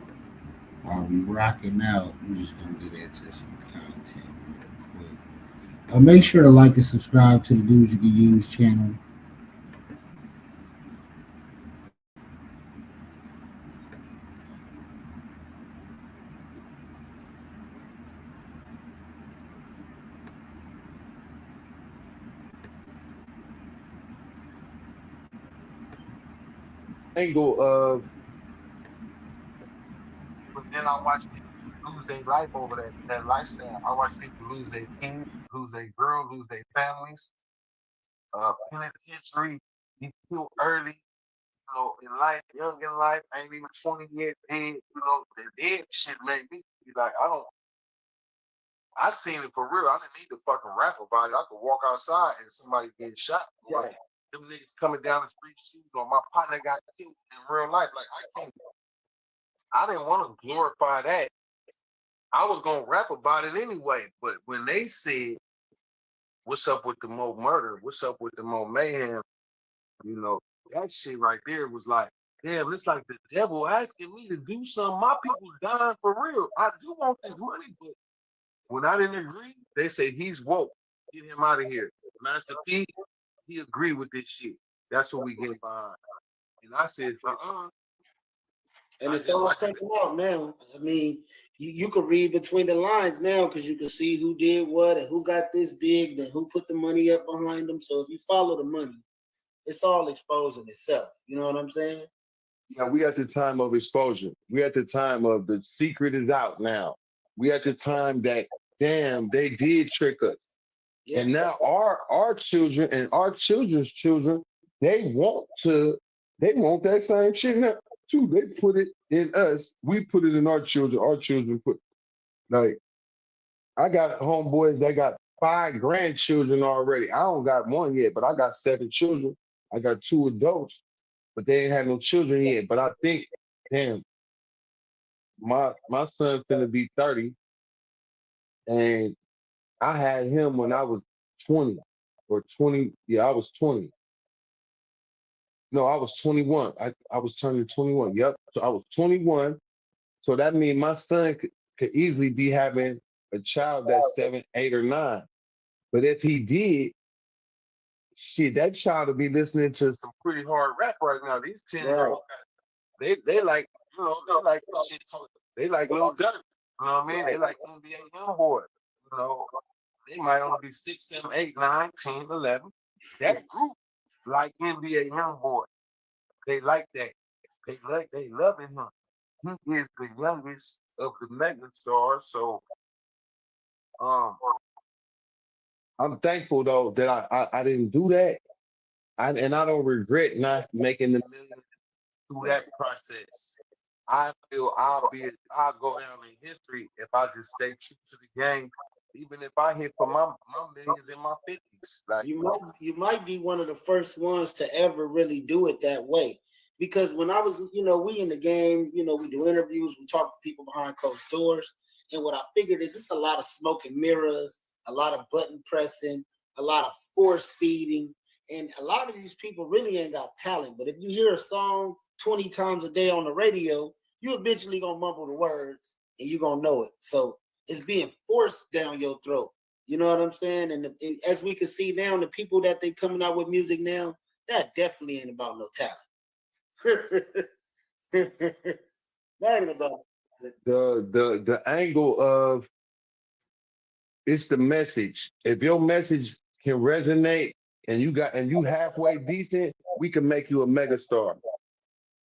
Speaker 1: While we rocking out, we're just gonna get into some content real quick. Make sure to like and subscribe to the Dudes You Can Use channel.
Speaker 7: angle of, but then I watch people lose their life over that lifestyle. I watch people lose their kids, lose their girl, lose their families. Penitentiary, you killed early, in life, young in life, ain't even 20 years dead, the dead shit made me be like, I seen it for real. I didn't need to fucking rap about it. I could walk outside and somebody getting shot. Like, them niggas coming down the street shooting, or my partner got killed in real life. Like, I didn't want to glorify that. I was gonna rap about it anyway. But when they said, what's up with the more murder? What's up with the more mayhem? That shit right there was like, damn, it's like the devil asking me to do something. My people dying for real. I do want this money, but when I didn't agree, they say he's woke. Get him out of here. Master P, he agreed with this shit. That's what we get behind. And I said,
Speaker 1: And it's all coming out now. I mean, you could read between the lines now because you can see who did what and who got this big and who put the money up behind them. So if you follow the money, it's all exposing itself. You know what I'm saying?
Speaker 7: Yeah, we at the time of exposure. We at the time of the secret is out now. We at the time that, damn, they did trick us. Yeah. And now our children and our children's children, they want that same shit now too. They put it in us. We put it in our children. Our children put, like, I got homeboys that got 5 grandchildren already. I don't got one yet, but I got 7 children. I got 2 adults, but they ain't had no children yet. But I think, damn, my son finna be 30, and I had him when I was 20 or 20. Yeah, I was 20. No, I was 21. I was turning 21. Yep. So I was 21. So that means my son could easily be having a child that's 7, 8, or 9. But if he did, shit, that child will be listening to some pretty hard rap right now. These 10, right. They like, they like shit. They like Lil Durk. You know what I mean? They like NBA YoungBoy. They might only be 6, 7, 8, 9, 10, 11. That group like NBA YoungBoy. They like that. They loving him. He is the youngest of the mega stars. So I'm thankful though that I didn't do that. And I don't regret not making the millions through that process. I feel I'll go down in history if I just stay true to the game, even if I hit for my millions in my 50s. Like,
Speaker 1: you might be one of the first ones to ever really do it that way. Because when I was, we in the game, we do interviews, we talk to people behind closed doors. And what I figured is it's a lot of smoke and mirrors, a lot of button pressing, a lot of force feeding. And a lot of these people really ain't got talent. But if you hear a song 20 times a day on the radio, you eventually gonna mumble the words and you're gonna know it. So it's being forced down your throat. You know what I'm saying? And as we can see now, the people that they coming out with music now, that definitely ain't about no talent. That ain't about
Speaker 7: the angle of, it's the message. If your message can resonate and you halfway decent, we can make you a megastar.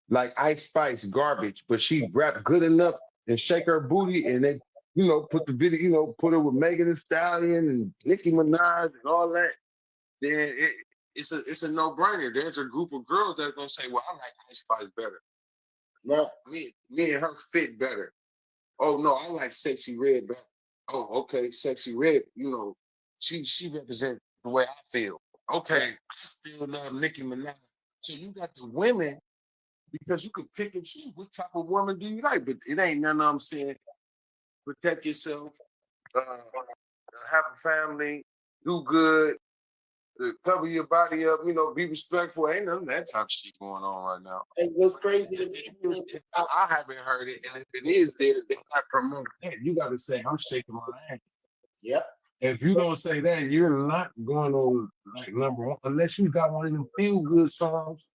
Speaker 7: Like Ice Spice, garbage, but she rap good enough and shake her booty, and they, put the video, put her with Megan Thee Stallion and Nicki Minaj and all that. Then it's a no-brainer. There's a group of girls that are gonna say, "Well, I like Ice Spice better. No, me and her fit better. Oh no, I like Sexy Red better. Oh, okay, Sexy Red. She represents the way I feel. Okay, I still love Nicki Minaj. So you got the women." Because you could pick and choose what type of woman do you like, but it ain't none of them saying protect yourself, have a family, do good, cover your body up, be respectful. Ain't none of that type of shit going on right now.
Speaker 1: And what's crazy
Speaker 7: I haven't heard it, and if it is there, they're not promoting it. You got to say, I'm shaking my ass.
Speaker 1: Yep.
Speaker 7: If you don't say that, you're not going on like number one, unless you got one of them feel good songs.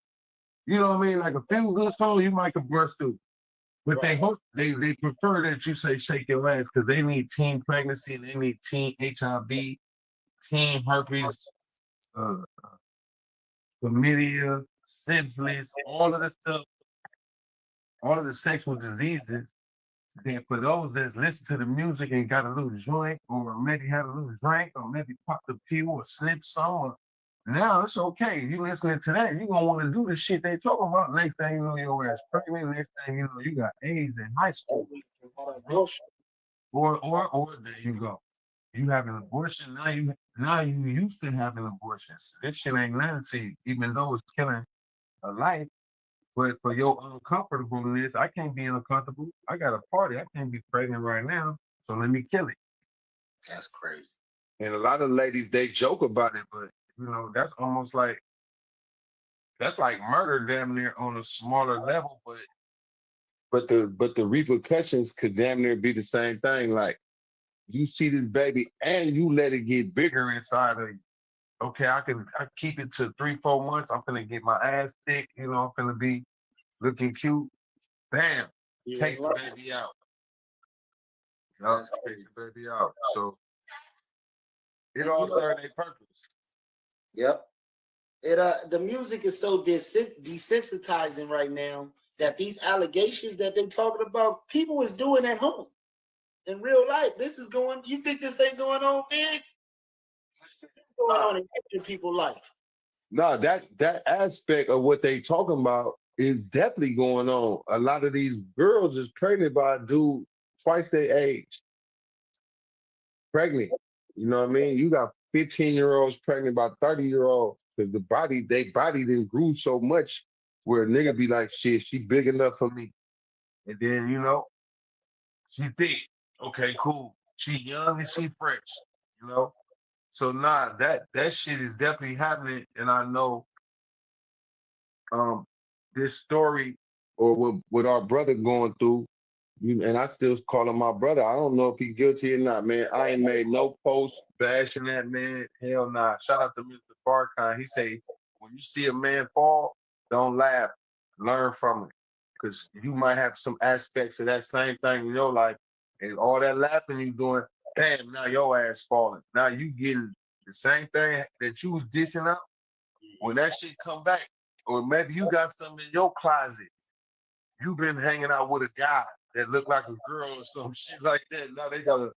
Speaker 7: You know what I mean? Like a feel good song, you might could burst through. But right. They prefer that you say shake your ass because they need teen pregnancy and they need teen HIV, teen herpes, chlamydia, syphilis, all of the stuff, all of the sexual diseases. Then for those that's listen to the music and got a little joint, or maybe had a little drink, or maybe popped a pill or sniffed some, now it's okay. You listening to that, you gonna want to do the shit they talking about. Next thing you know, your ass pregnant. Next thing you know, you got AIDS in high school. Or there you go. You have an abortion, now you used to having abortions. This shit ain't nothing to you, even though it's killing a life. But for your uncomfortableness, I can't be uncomfortable. I got a party. I can't be pregnant right now. So let me kill it.
Speaker 1: That's crazy.
Speaker 7: And a lot of ladies, they joke about it, but that's almost like murder damn near on a smaller level, but the repercussions could damn near be the same thing. Like you see this baby and you let it get bigger inside of you. Okay, I keep it to 3-4 months. I'm gonna get my ass thick, I'm gonna be looking cute. Bam, take the baby out. Take the baby out. So it all serves a purpose.
Speaker 1: Yep. The music is so desensitizing right now that these allegations that they're talking about, people is doing at home. In real life, this is going. You think this ain't going on, Vic? This is going on in people's life.
Speaker 7: No, that aspect of what they talking about is definitely going on. A lot of these girls is pregnant by a dude twice their age. Pregnant. You know what I mean? You got 15-year-olds pregnant by 30-year-olds because their body didn't grew so much where a nigga be like, shit, she big enough for me. And then, she thick. Okay, cool. She young and she fresh. So that shit is definitely happening. And I know this story or what our brother going through, and I still call him my brother. I don't know if he's guilty or not, man. I ain't made no post bashing that man. Hell nah. Shout out to Mr. Farkhan. He say, when you see a man fall, don't laugh. Learn from it. Because you might have some aspects of that same thing in your life. And all that laughing you doing, damn, now your ass falling. Now you getting the same thing that you was dishing out. When that shit come back, or maybe you got something in your closet. You've been hanging out with a guy that looked like a girl or some shit like that. Now they gotta,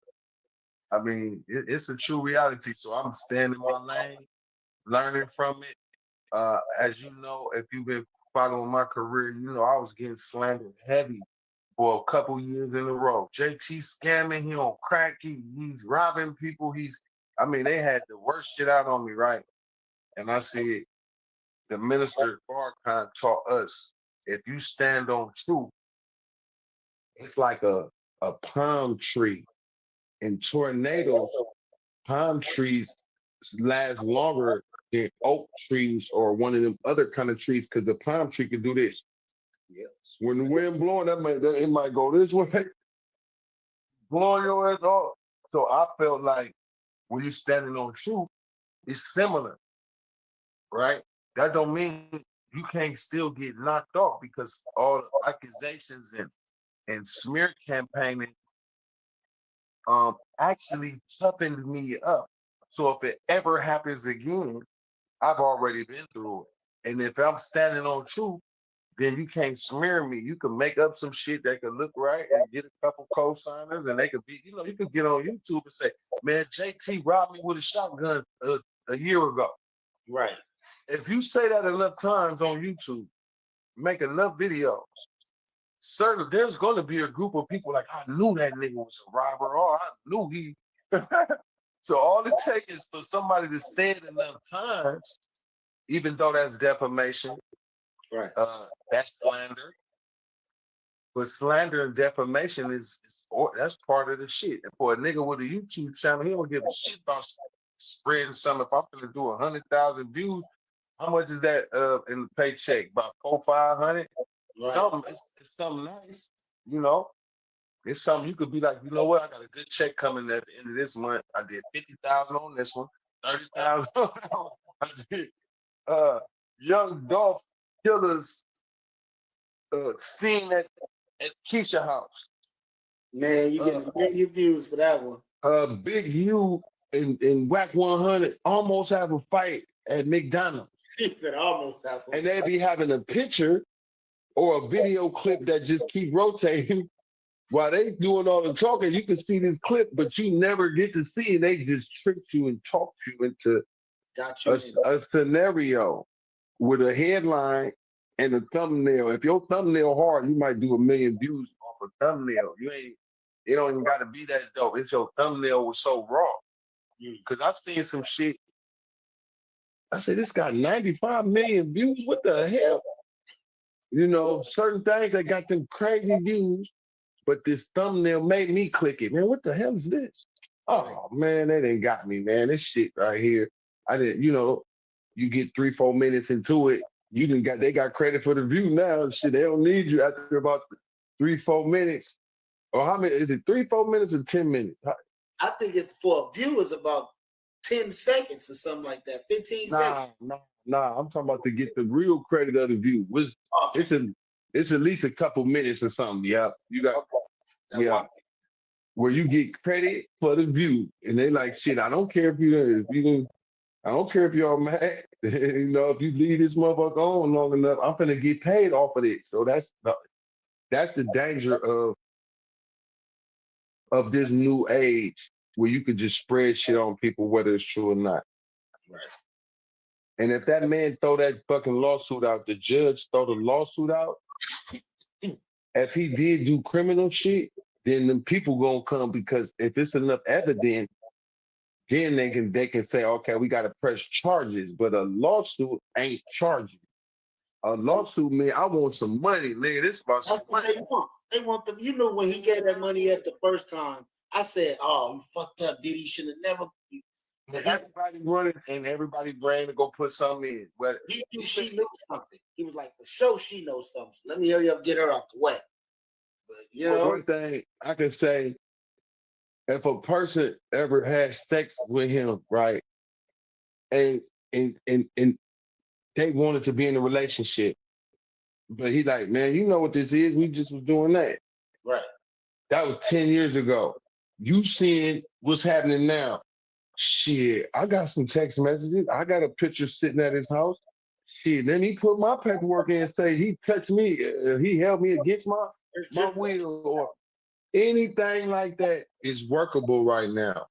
Speaker 7: it's a true reality. So I'm staying in my lane, learning from it. As you know, if you've been following my career, I was getting slandered heavy for a couple years in a row. JT scamming, he on crack, he's robbing people, they had the worst shit out on me, right? And I said, the minister Farkhan taught us, if you stand on truth, it's like a palm tree. In tornadoes, palm trees last longer than oak trees or one of them other kind of trees because the palm tree can do this.
Speaker 1: Yeah.
Speaker 7: When the wind blowing, it might go this way, blowing your ass off. So I felt like when you're standing on truth, it's similar, right? That don't mean you can't still get knocked off because all the accusations and smear campaigning actually toughened me up. So if it ever happens again, I've already been through it. And if I'm standing on truth, then you can't smear me. You can make up some shit that could look right and get a couple co-signers, and they could be, you could get on YouTube and say, man, JT robbed me with a shotgun a year ago.
Speaker 1: Right.
Speaker 7: If you say that enough times on YouTube, make enough videos, certainly there's going to be a group of people like, I knew that nigga was a robber, or I knew he. So all it takes is for somebody to say it enough times, even though that's defamation,
Speaker 1: Right.
Speaker 7: that's slander. But slander and defamation that's part of the shit. And for a nigga with a YouTube channel, he don't give a shit about spreading something. If I'm gonna do 100,000 views, how much is that in the paycheck? About 400-500? Right. Something. It's something nice, It's something you could be like, you know what? I got a good check coming at the end of this month. I did 50,000 on this one, 30,000. I did. Young Dolph Killers scene at Keisha house.
Speaker 1: Man, you getting a million views for that one.
Speaker 7: Big U in Whack 100 almost have a fight at McDonald's.
Speaker 1: He said almost halfway.
Speaker 7: And they be having a picture or a video clip that just keep rotating while they doing all the talking. You can see this clip, but you never get to see it. They just trick you and talk you into a scenario with a headline and a thumbnail. If your thumbnail hard, you might do 1 million views off a thumbnail. It don't even got to be that dope. It's your thumbnail was so raw. Because I've seen some shit. I said, this got 95 million views. What the hell? Certain things that got them crazy views, but this thumbnail made me click it. Man, what the hell is this? Oh man, they done got me, man. This shit right here. I didn't, you get 3-4 minutes into it. They got credit for the view now. Shit, they don't need you after about 3-4 minutes. Or how many is it? 3-4 minutes or 10 minutes?
Speaker 1: I think it's for a view is about 10 seconds or something like that. 15 seconds.
Speaker 7: Nah. I'm talking about to get the real credit of the view. It's at least a couple minutes or something. Yeah. You got where you get credit for the view. And they like, shit, I don't care I don't care if you're mad. If you leave this motherfucker on long enough, I'm gonna get paid off of this. So that's the danger of this new age where you could just spread shit on people whether it's true or not.
Speaker 1: Right.
Speaker 7: And if that man throw that fucking lawsuit out, the judge throw the lawsuit out, if he did do criminal shit, then the people gonna come, because if it's enough evidence, then they can say, okay, we gotta press charges. But a lawsuit ain't charging. A lawsuit, man, I want some money, nigga. This about some
Speaker 1: That's what
Speaker 7: money.
Speaker 1: they want. They want them. When he gave that money up the first time, I said, "Oh, you fucked up, Diddy. Should have never."
Speaker 7: Everybody running and everybody brain to go put something in. But
Speaker 1: he knew she knew something. He was like, for sure, she knows something. So let me hurry up, get her out the way. But
Speaker 7: one thing I can say, if a person ever has sex with him, right, and they wanted to be in a relationship, but he like, man, you know what this is? We just was doing that.
Speaker 1: Right.
Speaker 7: That was 10 years ago. You seeing what's happening now. Shit, I got some text messages. I got a picture sitting at his house. Shit, then he put my paperwork in and say he touched me. He held me against my will, or anything like that is workable right now.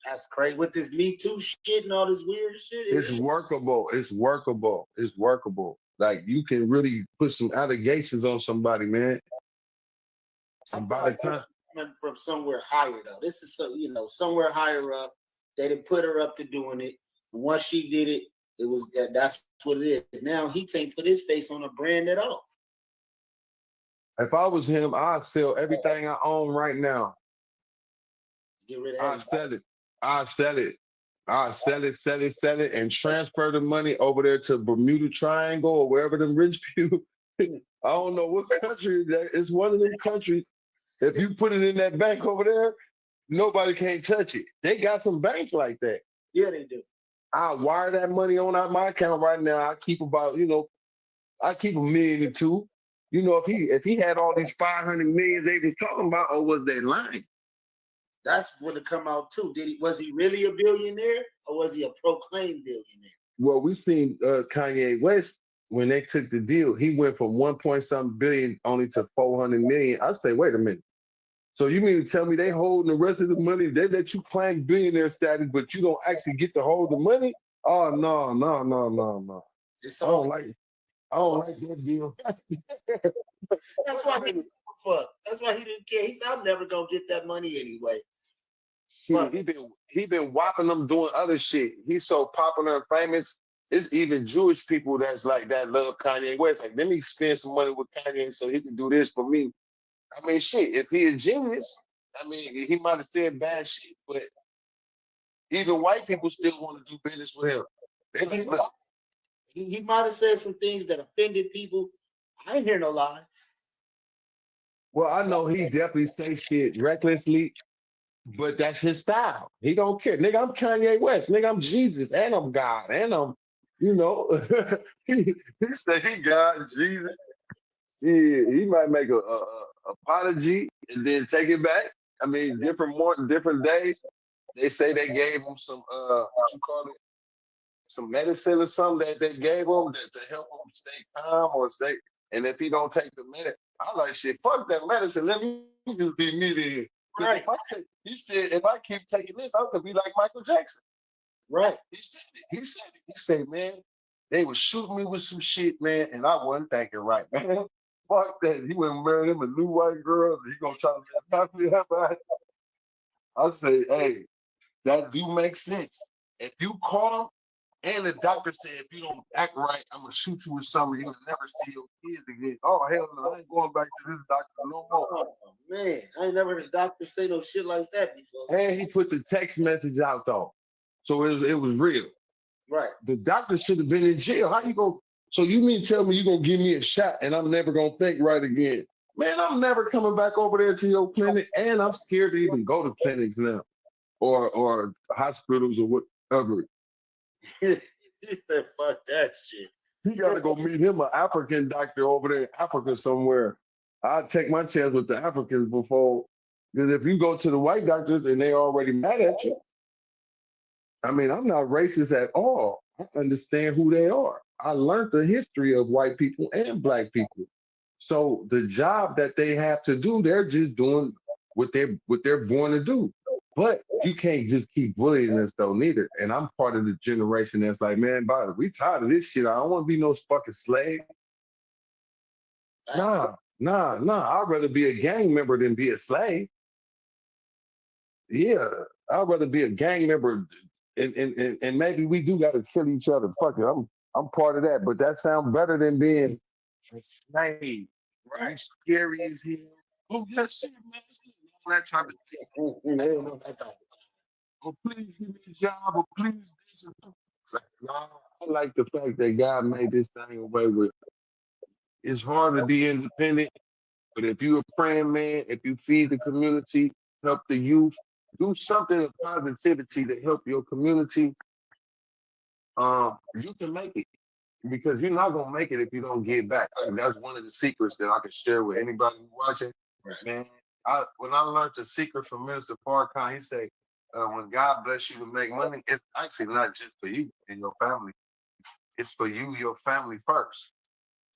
Speaker 1: That's crazy. With this Me Too shit and all this weird shit.
Speaker 7: It's workable. It's workable. It's workable. Like, you can really put some allegations on somebody, man. And by the time
Speaker 1: coming from somewhere higher though. This is somewhere higher up. They didn't put her up to doing it. And once she did it, that's what it is. Now he can't put his face on a brand at all.
Speaker 7: If I was him, I'd sell everything I own right now.
Speaker 1: Get rid of
Speaker 7: I'd sell it. I'd sell it. I'd sell it, and transfer the money over there to Bermuda Triangle or wherever them rich people. I don't know what country that is. One of them countries. If you put it in that bank over there, nobody can't touch it. They got some banks like that.
Speaker 1: Yeah, they do.
Speaker 7: I wire that money on out my account right now. I keep about, I keep $1 million or $2 million. If he had all these 500 million they was talking about, or was they lying?
Speaker 1: That's when it come out too. Was he really a billionaire, or was he a proclaimed billionaire?
Speaker 7: Well, we seen Kanye West when they took the deal. He went from 1.something billion only to 400 million. I say, wait a minute. So you mean to tell me they holding the rest of the money? They let you claim billionaire status, but you don't actually get to hold the money? Oh no. I don't like that deal.
Speaker 1: That's why he didn't fuck. That's why he didn't care. He said, I'm never gonna get that money anyway.
Speaker 7: He been whopping them doing other shit. He's so popular and famous. It's even Jewish people that's like that love Kanye West. Like, let me spend some money with Kanye so he can do this for me. I mean, shit, if he a genius, I mean, he might have said bad shit, but even white people still want to do business with him.
Speaker 1: He might have said some things that offended people. I ain't hear no lies.
Speaker 7: Well, I know he definitely say shit recklessly, but that's his style. He don't care. Nigga, I'm Kanye West. Nigga, I'm Jesus, and I'm God, and I'm, he said he God, Jesus. He might make a apology and then take it back. I mean, different days. They say they gave him some some medicine or something that they gave him that to help him stay calm or stay. And if he don't take the medicine, I like shit. Fuck that medicine. Let me just be me then. Right. He said, if I keep taking this, I'm gonna be like Michael Jackson. Right. He said it. He said it. He said, man, they was shooting me with some shit, man, and I wasn't thinking right, man. Fuck that. He went and married him a new white girl. He gonna try to live happy. I say, hey, that do make sense. If you caught him, and the doctor said if you don't act right, I'm gonna shoot you with something. You'll never see your kids again. Oh hell no, I ain't going back to this doctor no more.
Speaker 1: Oh man, I ain't never heard a doctor say no shit like that before.
Speaker 7: And he put the text message out though, so it was real.
Speaker 1: Right.
Speaker 7: The doctor should have been in jail. How you go? So you mean tell me you gonna give me a shot and I'm never gonna think right again? Man, I'm never coming back over there to your clinic, and I'm scared to even go to clinics now, or hospitals or whatever.
Speaker 1: He said, "Fuck that shit."
Speaker 7: He got to go meet him an African doctor over there in Africa somewhere. I'll take my chance with the Africans before, because if you go to the white doctors and they already mad at you, I mean, I'm not racist at all. I understand who they are. I learned the history of white people and black people. So the job that they have to do, they're just doing what they're born to do. But you can't just keep bullying us though, neither. And I'm part of the generation that's like, man, body, we tired of this shit. I don't want to be no fucking slave. Nah. I'd rather be a gang member than be a slave. Yeah, I'd rather be a gang member, and maybe we do got to kill each other. Fuck it, I'm part of that. But that sounds better than being a slave. Right, scary as hell. Oh, yes, shit, man. All that type of thing. They don't know that type of thing. Oh, please give me a job, or please this. Nah, I like the fact that God made this thing away with. It's hard to be independent, but if you're a praying man, if you feed the community, help the youth, do something of positivity to help your community, you can make it. Because you're not gonna make it if you don't give back. And that's one of the secrets that I can share with anybody who's watching. Right. Man, when I learned the secret from Minister Farrakhan, he said, when God bless you to make money, it's actually not just for you and your family. It's for you, your family first.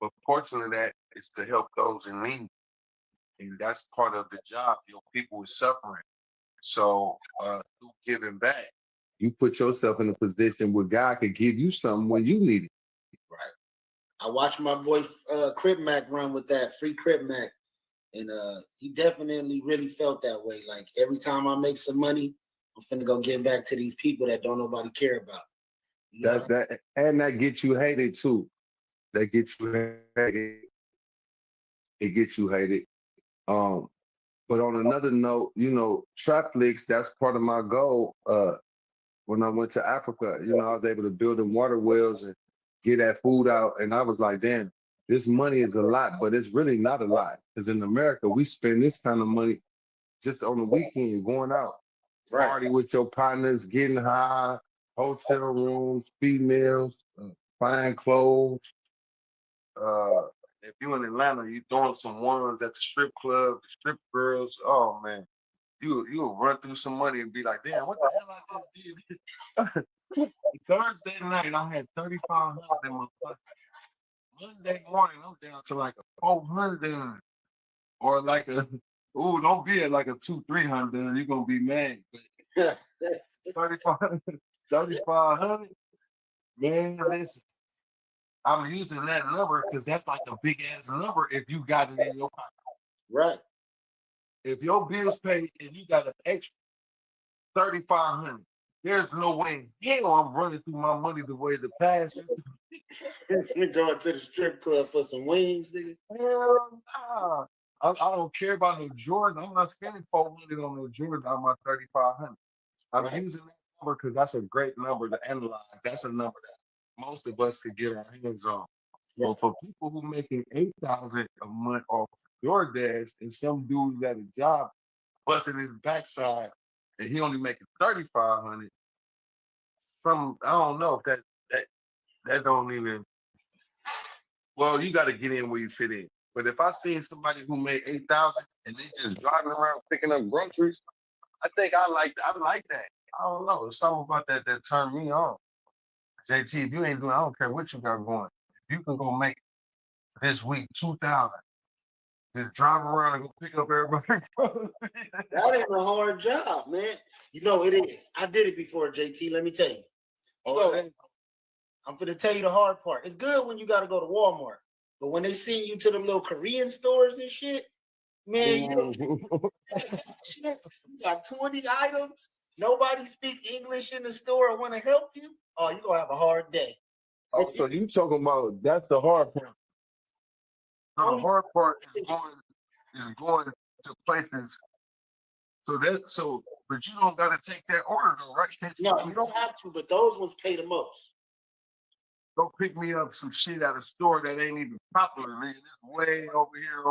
Speaker 7: But portion of that is to help those in need. And that's part of the job. Your people is suffering. So through giving back, you put yourself in a position where God could give you something when you need it.
Speaker 1: Right. I watched my boy Crip Mac run with that free Crip Mac, and he definitely really felt that way. Like every time I make some money, I'm finna go give back to these people that don't nobody care about. You know
Speaker 7: that gets you hated too. That gets you hated. It gets you hated. But on another note, Trapflix, that's part of my goal. When I went to Africa, I was able to build the water wells and get that food out. And I was like, damn, this money is a lot, but it's really not a lot. Because in America, we spend this kind of money just on the weekend, going out, party with your partners, getting high, hotel rooms, females, fine clothes. If you're in Atlanta, you throwing some ones at the strip club, the strip girls. Oh man, you'll run through some money and be like, damn, what the hell I just did? Thursday night, I had 3,500 in my pocket. Monday morning, I'm down to like a 400, or like a don't be at like a 200-300. You're gonna be mad. 3,500. Man, listen. I'm using that number because that's like a big ass number if you got it in your pocket. Right. If your bills paid and you got an extra 3,500, there's no way hell I'm running through my money the way the past.
Speaker 1: We going to the strip club for some wings, nigga.
Speaker 7: Hell nah. I don't care about no Jordans. I'm not spending 400 on no Jordans on my 3,500. I'm using that number because that's a great number to analyze. That's a number that most of us could get our hands on. Yeah. But for people who making 8,000 a month off DoorDash, and some dudes at a job busting his backside, and he only making 3,500. I don't know if that don't even. Well, you got to get in where you fit in. But if I seen somebody who made 8,000 and they just driving around picking up groceries, I think I like that. I don't know. There's something about that turned me on. JT, if you ain't doing, I don't care what you got going. If you can go make this week 2,000, just drive around and go pick up everybody.
Speaker 1: That ain't a hard job, man. You know it is. I did it before, JT. Let me tell you. So I'm gonna tell you the hard part. It's good when you got to go to Walmart, but when they send you to them little Korean stores and shit, man, you got 20 items. Nobody speak English in the store or want to help you. Oh, you gonna have a hard day.
Speaker 7: Oh, so you talking about that's the hard part. So the hard part is going to places. But you don't gotta take that order though, right?
Speaker 1: No, you don't have to, but those ones pay the most.
Speaker 7: Go pick me up some shit at a store that ain't even popular, man. It's way over here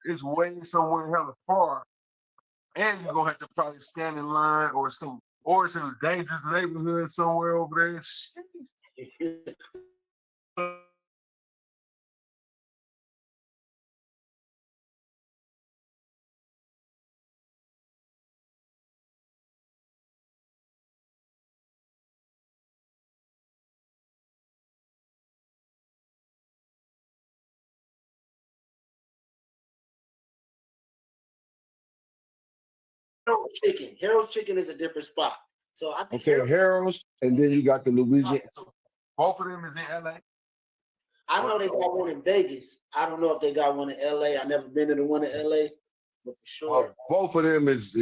Speaker 7: it's way somewhere hella far. And you're gonna have to probably stand in line or it's in a dangerous neighborhood somewhere over there.
Speaker 1: Harold's Chicken is a different spot. So I think
Speaker 7: Harold's, and then you got the Louisiana. So both of them is in LA.
Speaker 1: I know they got one in Vegas. I don't know if they got one in LA. I never been to the one in LA, but for sure.
Speaker 7: Both of them is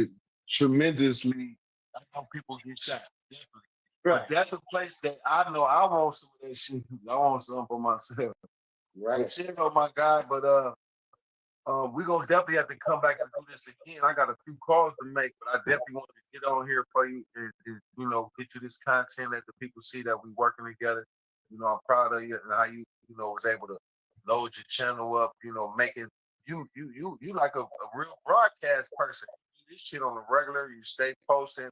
Speaker 7: tremendously. That's how people get shot. Definitely. Right. But that's a place that I know I want some of that shit. I want some for myself.
Speaker 1: Right.
Speaker 7: But check out my guy, but we're gonna definitely have to come back and do this again. I got a few calls to make, but I definitely want to get on here for you and get you this content, let the people see that we working together. I'm proud of you and how you was able to load your channel up, making you like a real broadcast person. You do this shit on the regular, you stay posting.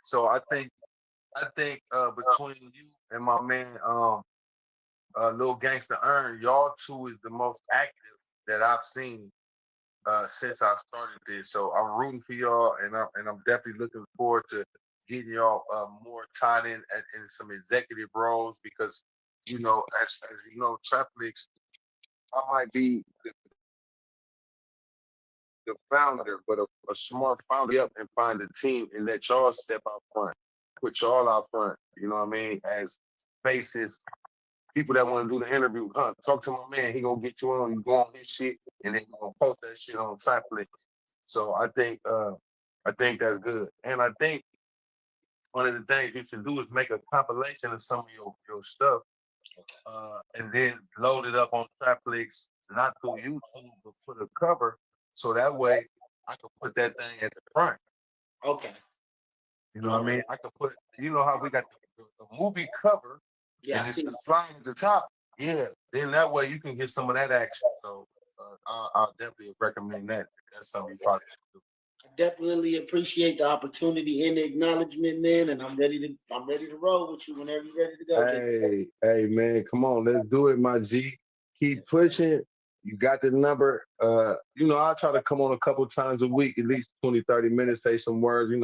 Speaker 7: So I think between you and my man Lil Gangsta Earn, y'all two is the most active that I've seen since I started this. So I'm rooting for y'all, and I'm definitely looking forward to getting y'all more tied in some executive roles because as you know, Trapflix, I might be the founder, but a smart founder up and find a team and let y'all step out front, put y'all out front. You know what I mean? As faces, people that want to do the interview, talk to my man. He gonna get you on. You go on his shit, and then you gonna post that shit on Trapflix. So I think that's good. And I think one of the things you should do is make a compilation of some of your stuff, and then load it up on Trapflix, not through YouTube, but put a cover, so that way I can put that thing at the front.
Speaker 1: Okay.
Speaker 7: You know what I mean? I could put, how we got the movie cover, and it's the slide at the top. Yeah, then that way you can get some of that action. So I'll definitely recommend that. That's something you probably should do.
Speaker 1: I definitely appreciate the opportunity and the acknowledgement, man. And I'm ready to roll with you whenever you're ready to go.
Speaker 7: Hey, man, come on, let's do it, my G. Keep pushing. You got the number. I'll try to come on a couple times a week, at least 20, 30 minutes, say some words. We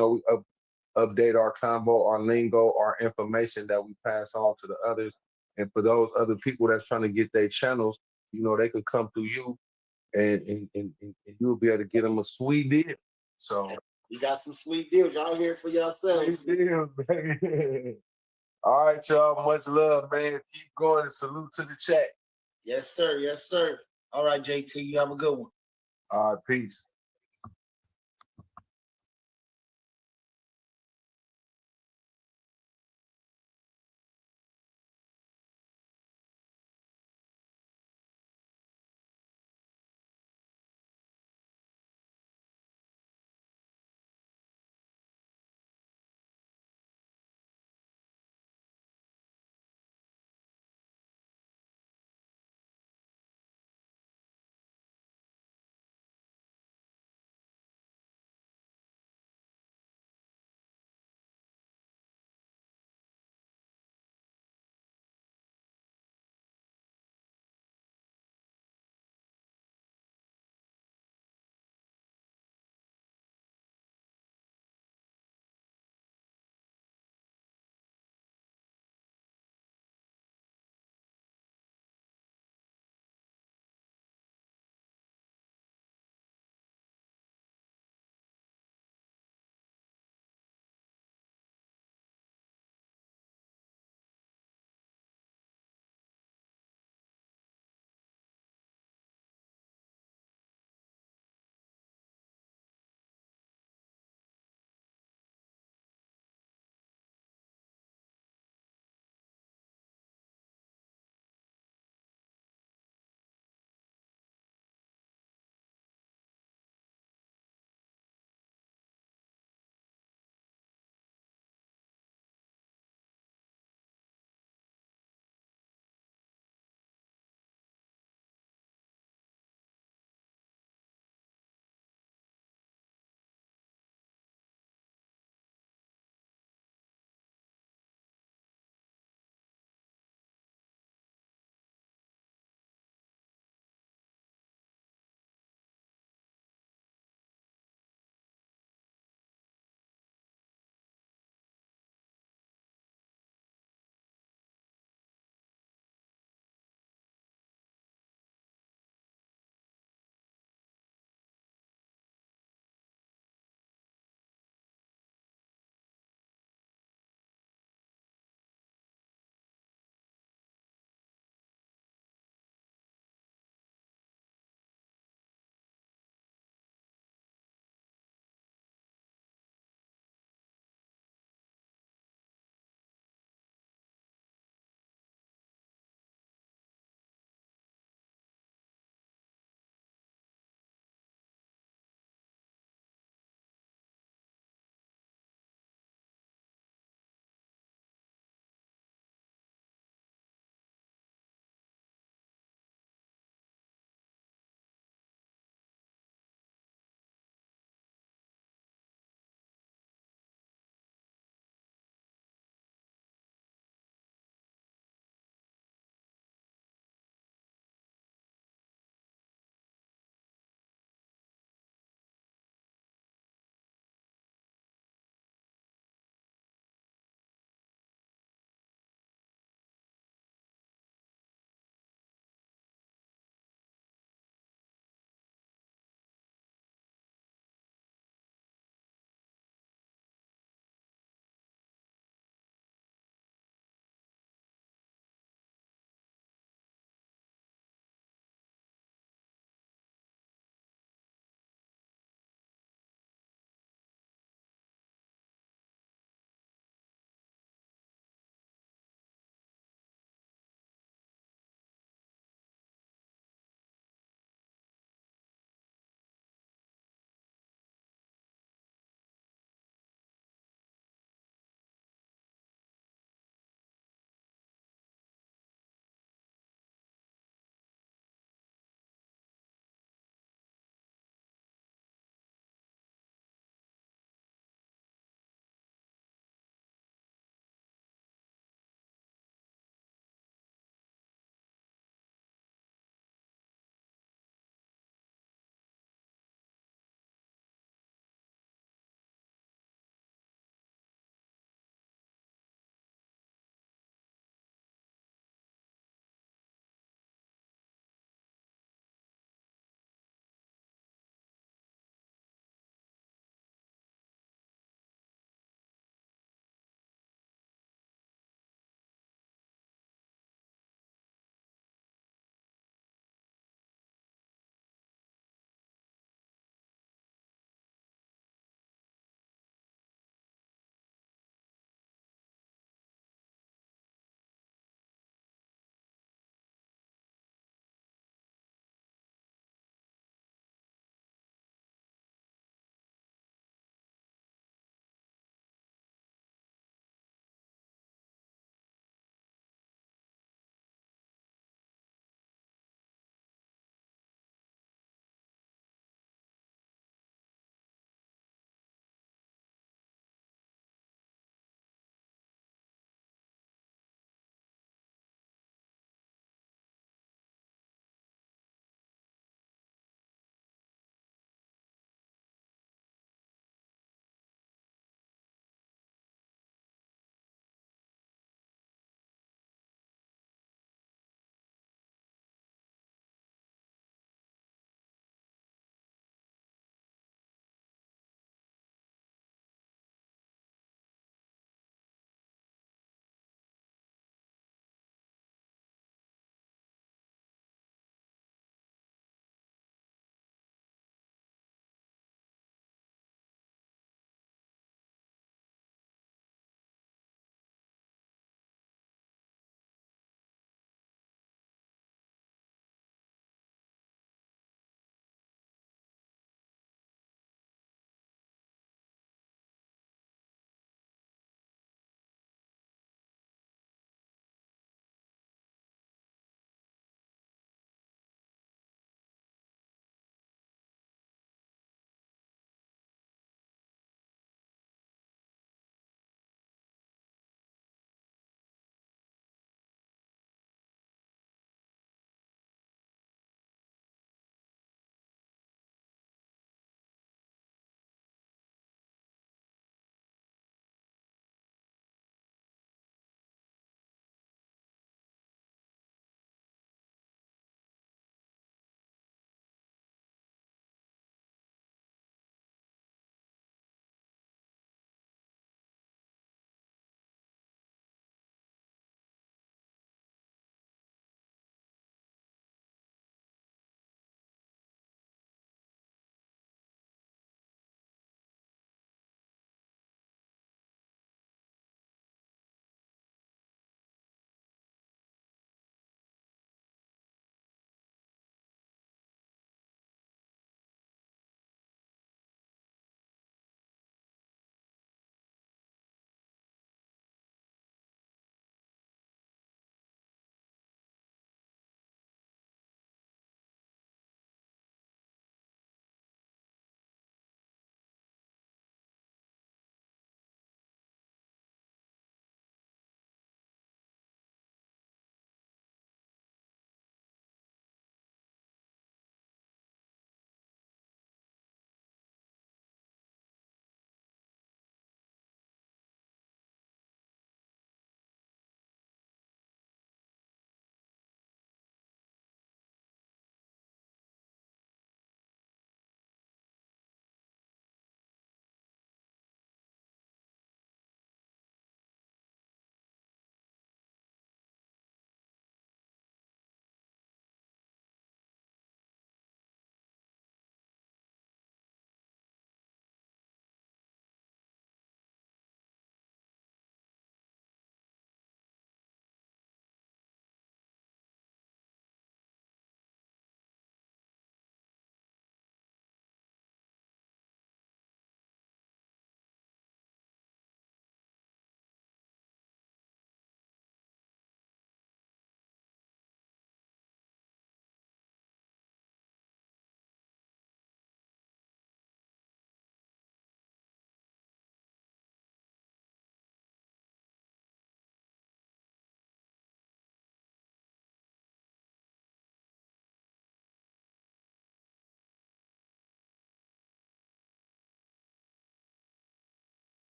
Speaker 7: update our convo, our lingo, our information that we pass on to the others. And for those other people that's trying to get their channels, they could come through you and you'll be able to get them a sweet deal. So
Speaker 1: we got some sweet deals. Y'all hear it for yourselves.
Speaker 7: Sweet deal, baby. All right, y'all. Much love, man. Keep going. Salute to the chat.
Speaker 1: Yes, sir. Yes, sir. All right, JT. You have a good one.
Speaker 7: All right, peace.